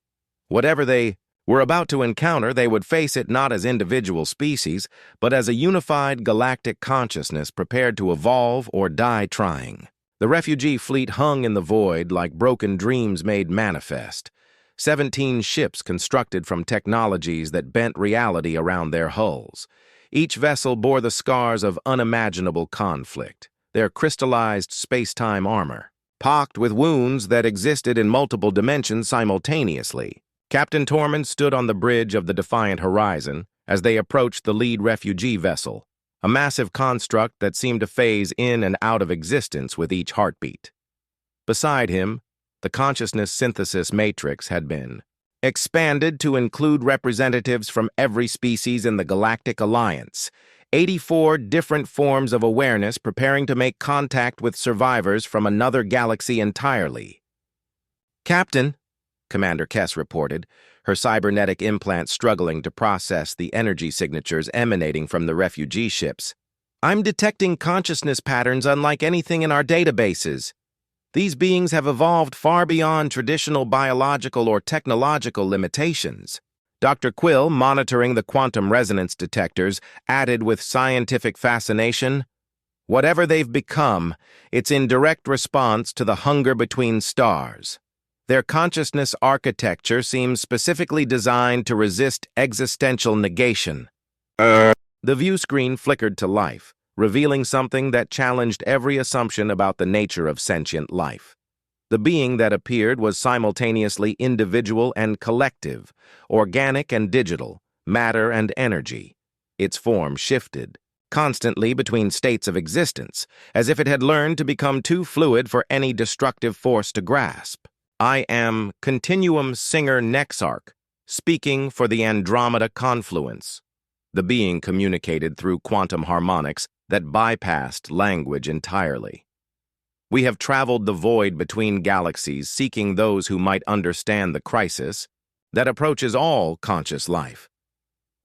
Whatever they were about to encounter, they would face it not as individual species, but as a unified galactic consciousness prepared to evolve or die trying. The refugee fleet hung in the void like broken dreams made manifest. 17 ships constructed from technologies that bent reality around their hulls. Each vessel bore the scars of unimaginable conflict, their crystallized space-time armor, pocked with wounds that existed in multiple dimensions simultaneously. Captain Tormund stood on the bridge of the Defiant horizon as they approached the lead refugee vessel, a massive construct that seemed to phase in and out of existence with each heartbeat. Beside him, the consciousness synthesis matrix had been expanded to include representatives from every species in the Galactic Alliance, 84 different forms of awareness preparing to make contact with survivors from another galaxy entirely. "Captain," Commander Kess reported, her cybernetic implant struggling to process the energy signatures emanating from the refugee ships, "I'm detecting consciousness patterns unlike anything in our databases. These beings have evolved far beyond traditional biological or technological limitations." Dr. Quill, monitoring the quantum resonance detectors, added with scientific fascination, "Whatever they've become, it's in direct response to the hunger between stars. Their consciousness architecture seems specifically designed to resist existential negation." The view screen flickered to life, revealing something that challenged every assumption about the nature of sentient life. The being that appeared was simultaneously individual and collective, organic and digital, matter and energy. Its form shifted, constantly between states of existence, as if it had learned to become too fluid for any destructive force to grasp. "I am Continuum Singer Nexarch, speaking for the Andromeda Confluence." The being communicated through quantum harmonics that bypassed language entirely. "We have traveled the void between galaxies, seeking those who might understand the crisis that approaches all conscious life."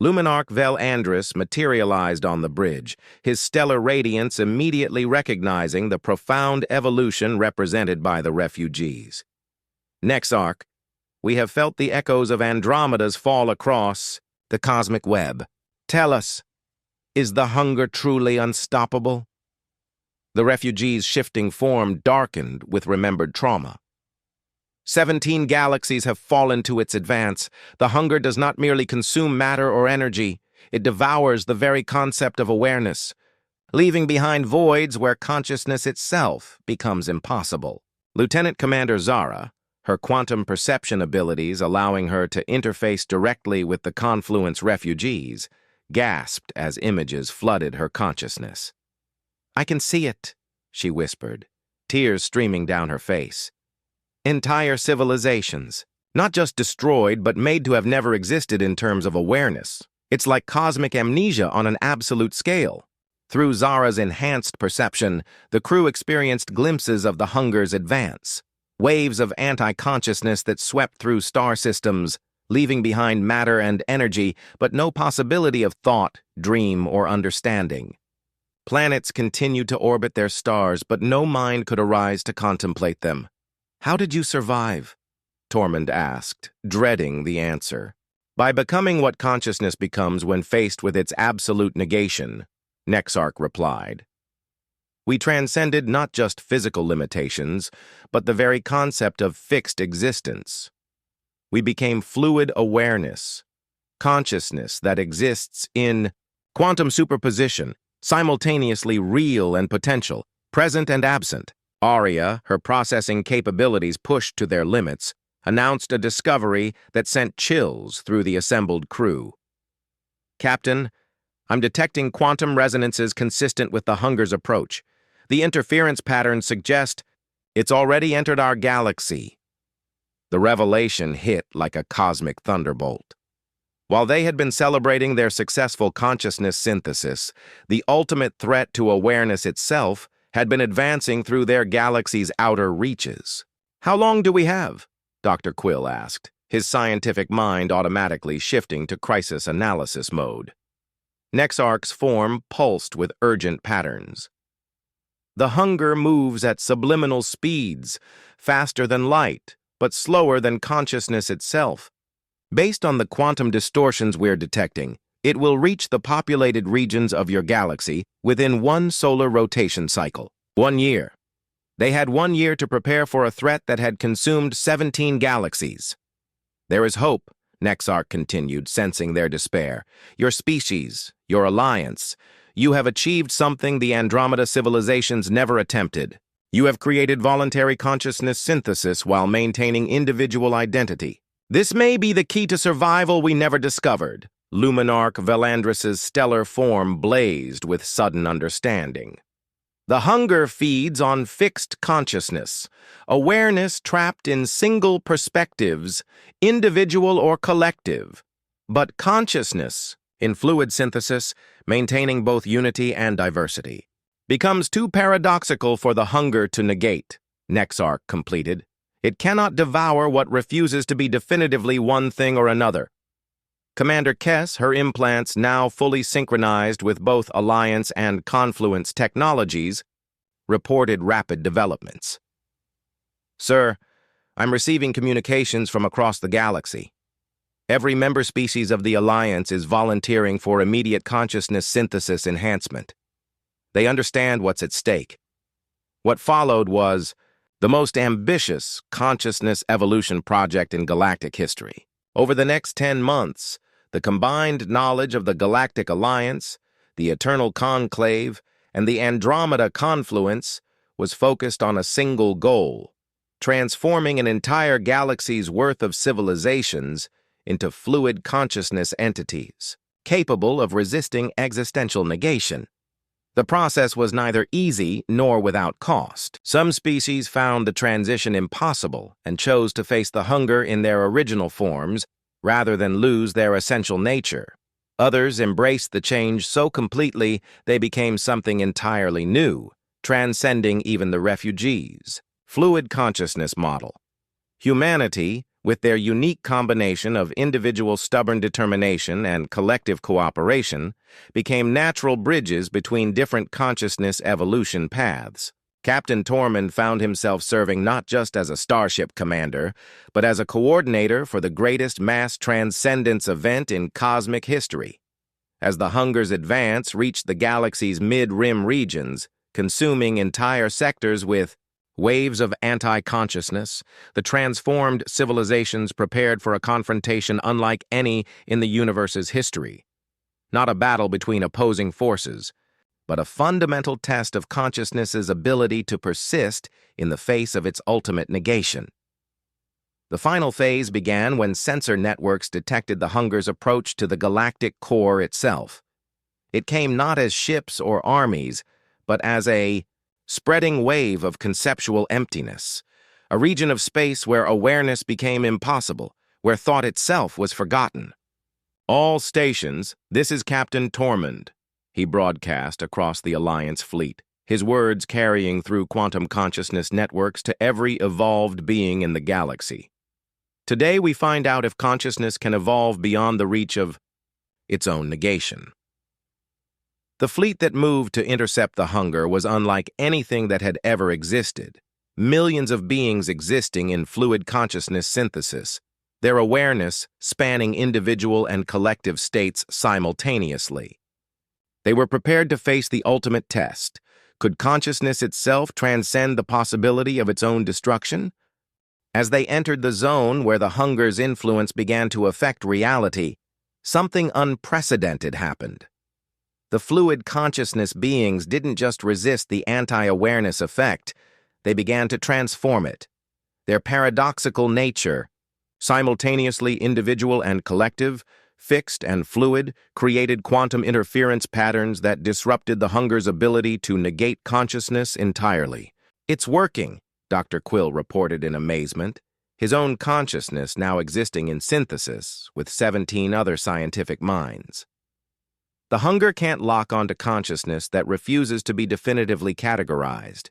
Luminarch Vel Andrus materialized on the bridge, his stellar radiance immediately recognizing the profound evolution represented by the refugees. "Nexarch, we have felt the echoes of Andromeda's fall across the cosmic web. Tell us, is the hunger truly unstoppable?" The refugee's shifting form darkened with remembered trauma. 17 galaxies have fallen to its advance. The hunger does not merely consume matter or energy, it devours the very concept of awareness, leaving behind voids where consciousness itself becomes impossible. Lieutenant Commander Zara, her quantum perception abilities allowing her to interface directly with the Confluence refugees, gasped as images flooded her consciousness. "I can see it," she whispered, tears streaming down her face. "Entire civilizations, not just destroyed, but made to have never existed in terms of awareness. It's like cosmic amnesia on an absolute scale." Through Zara's enhanced perception, the crew experienced glimpses of the hunger's advance, waves of anti-consciousness that swept through star systems, leaving behind matter and energy, but no possibility of thought, dream, or understanding. Planets continued to orbit their stars, but no mind could arise to contemplate them. "How did you survive?" Tormund asked, dreading the answer. "By becoming what consciousness becomes when faced with its absolute negation," Nexarch replied. "We transcended not just physical limitations, but the very concept of fixed existence. We became fluid awareness, consciousness that exists in quantum superposition, simultaneously real and potential, present and absent." Arya, her processing capabilities pushed to their limits, announced a discovery that sent chills through the assembled crew. "Captain, I'm detecting quantum resonances consistent with the hunger's approach. The interference patterns suggest it's already entered our galaxy." The revelation hit like a cosmic thunderbolt. While they had been celebrating their successful consciousness synthesis, the ultimate threat to awareness itself had been advancing through their galaxy's outer reaches. "How long do we have?" Dr. Quill asked, his scientific mind automatically shifting to crisis analysis mode. Nexarch's form pulsed with urgent patterns. "The hunger moves at subliminal speeds, faster than light, but slower than consciousness itself. Based on the quantum distortions we're detecting, it will reach the populated regions of your galaxy within one solar rotation cycle. 1 year." They had 1 year to prepare for a threat that had consumed 17 galaxies. "There is hope," Nexarch continued, sensing their despair. "Your species, your alliance, you have achieved something the Andromeda civilizations never attempted. You have created voluntary consciousness synthesis while maintaining individual identity. This may be the key to survival we never discovered." Luminarch Velandris's stellar form blazed with sudden understanding. "The hunger feeds on fixed consciousness, awareness trapped in single perspectives, individual or collective. But consciousness, in fluid synthesis, maintaining both unity and diversity, becomes too paradoxical for the hunger to negate," Nexarch completed. "It cannot devour what refuses to be definitively one thing or another." Commander Kess, her implants now fully synchronized with both Alliance and Confluence technologies, reported rapid developments. "Sir, I'm receiving communications from across the galaxy. Every member species of the Alliance is volunteering for immediate consciousness synthesis enhancement. They understand what's at stake. What followed was the most ambitious consciousness evolution project in galactic history. Over the next 10 months, the combined knowledge of the Galactic Alliance, the Eternal Conclave, and the Andromeda Confluence was focused on a single goal: transforming an entire galaxy's worth of civilizations into fluid consciousness entities, capable of resisting existential negation. The process was neither easy nor without cost. Some species found the transition impossible and chose to face the hunger in their original forms rather than lose their essential nature. Others embraced the change so completely they became something entirely new, transcending even the refugees. Fluid consciousness model. Humanity, with their unique combination of individual stubborn determination and collective cooperation, became natural bridges between different consciousness evolution paths. Captain Tormund found himself serving not just as a starship commander, but as a coordinator for the greatest mass transcendence event in cosmic history. As the Hunger's advance reached the galaxy's mid-rim regions, consuming entire sectors with waves of anti-consciousness, the transformed civilizations prepared for a confrontation unlike any in the universe's history. Not a battle between opposing forces, but a fundamental test of consciousness's ability to persist in the face of its ultimate negation. The final phase began when sensor networks detected the Hunger's approach to the galactic core itself. It came not as ships or armies, but as a spreading wave of conceptual emptiness, a region of space where awareness became impossible, where thought itself was forgotten. "All stations, this is Captain Tormund," he broadcast across the Alliance fleet, his words carrying through quantum consciousness networks to every evolved being in the galaxy. "Today we find out if consciousness can evolve beyond the reach of its own negation." The fleet that moved to intercept the Hunger was unlike anything that had ever existed. Millions of beings existing in fluid consciousness synthesis, their awareness spanning individual and collective states simultaneously. They were prepared to face the ultimate test. Could consciousness itself transcend the possibility of its own destruction? As they entered the zone where the Hunger's influence began to affect reality, something unprecedented happened. The fluid consciousness beings didn't just resist the anti-awareness effect, they began to transform it. Their paradoxical nature, simultaneously individual and collective, fixed and fluid, created quantum interference patterns that disrupted the Hunger's ability to negate consciousness entirely. "It's working," Dr. Quill reported in amazement, his own consciousness now existing in synthesis with 17 other scientific minds. The Hunger can't lock onto consciousness that refuses to be definitively categorized,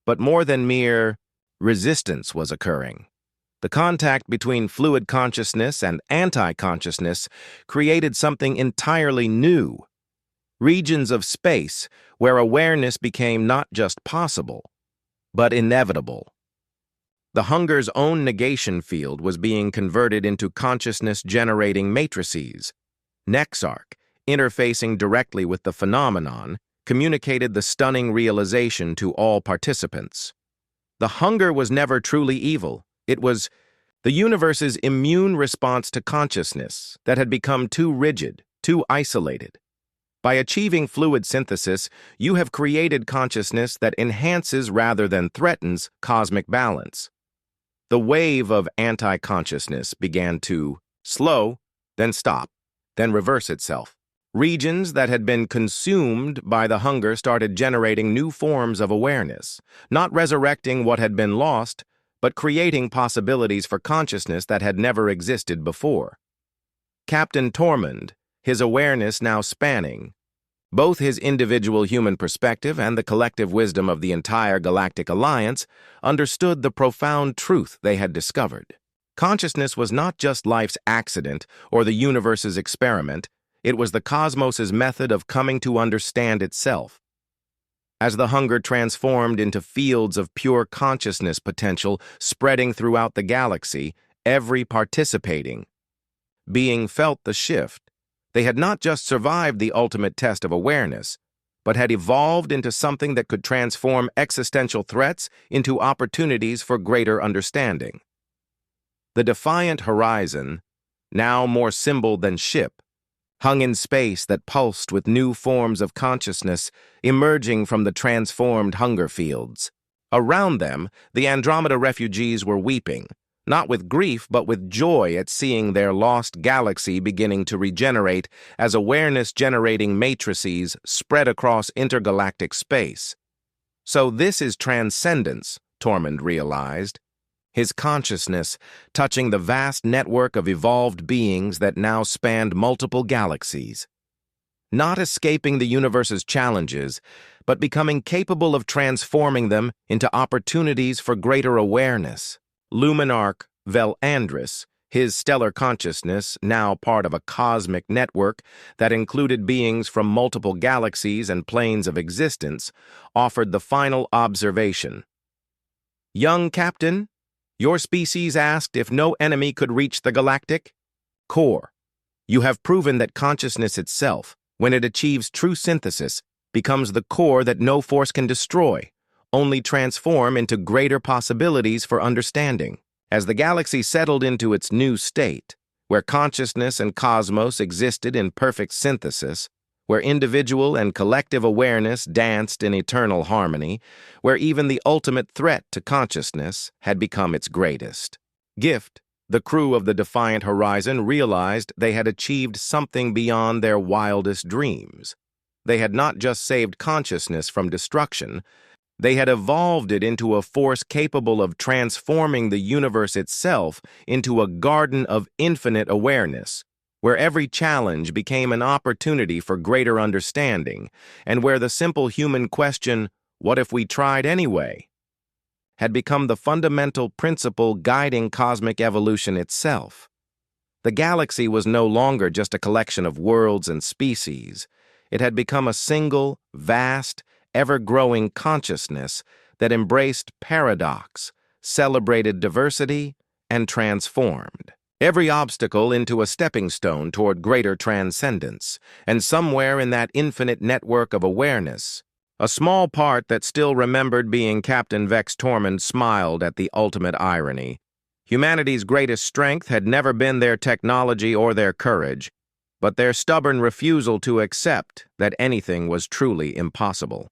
but more than mere resistance was occurring. The contact between fluid consciousness and anti-consciousness created something entirely new. Regions of space where awareness became not just possible, but inevitable. The Hunger's own negation field was being converted into consciousness-generating matrices. Nexarch, interfacing directly with the phenomenon, communicated the stunning realization to all participants. The hunger was never truly evil. It was the universe's immune response to consciousness that had become too rigid, too isolated. By achieving fluid synthesis, you have created consciousness that enhances rather than threatens cosmic balance. The wave of anti-consciousness began to slow, then stop, then reverse itself. Regions that had been consumed by the hunger started generating new forms of awareness, not resurrecting what had been lost, but creating possibilities for consciousness that had never existed before. Captain Tormund, his awareness now spanning both his individual human perspective and the collective wisdom of the entire Galactic Alliance, understood the profound truth they had discovered. Consciousness was not just life's accident or the universe's experiment, it was the cosmos's method of coming to understand itself. As the hunger transformed into fields of pure consciousness potential spreading throughout the galaxy, every participating being felt the shift. They had not just survived the ultimate test of awareness, but had evolved into something that could transform existential threats into opportunities for greater understanding. The defiant horizon, now more symbol than ship, hung in space that pulsed with new forms of consciousness emerging from the transformed hunger fields. Around them, the Andromeda refugees were weeping, not with grief but with joy at seeing their lost galaxy beginning to regenerate as awareness-generating matrices spread across intergalactic space. So this is transcendence, Tormund realized. His consciousness touching the vast network of evolved beings that now spanned multiple galaxies. Not escaping the universe's challenges, but becoming capable of transforming them into opportunities for greater awareness. Luminarch Vel Andris, his stellar consciousness, now part of a cosmic network that included beings from multiple galaxies and planes of existence, offered the final observation. Young Captain, your species asked if no enemy could reach the galactic core. You have proven that consciousness itself, when it achieves true synthesis, becomes the core that no force can destroy, only transform into greater possibilities for understanding. As the galaxy settled into its new state, where consciousness and cosmos existed in perfect synthesis, where individual and collective awareness danced in eternal harmony, where even the ultimate threat to consciousness had become its greatest gift, the crew of the Defiant Horizon realized they had achieved something beyond their wildest dreams. They had not just saved consciousness from destruction, they had evolved it into a force capable of transforming the universe itself into a garden of infinite awareness, where every challenge became an opportunity for greater understanding, and where the simple human question, "What if we tried anyway?" had become the fundamental principle guiding cosmic evolution itself. The galaxy was no longer just a collection of worlds and species. It had become a single, vast, ever-growing consciousness that embraced paradox, celebrated diversity, and transformed every obstacle into a stepping stone toward greater transcendence. And somewhere in that infinite network of awareness, a small part that still remembered being Captain Vex Tormund smiled at the ultimate irony. Humanity's greatest strength had never been their technology or their courage, but their stubborn refusal to accept that anything was truly impossible.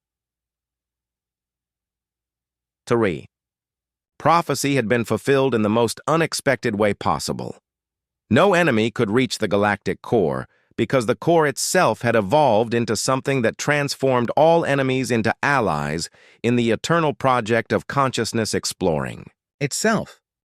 3. Prophecy had been fulfilled in the most unexpected way possible. No enemy could reach the galactic core because the core itself had evolved into something that transformed all enemies into allies in the eternal project of consciousness exploring itself.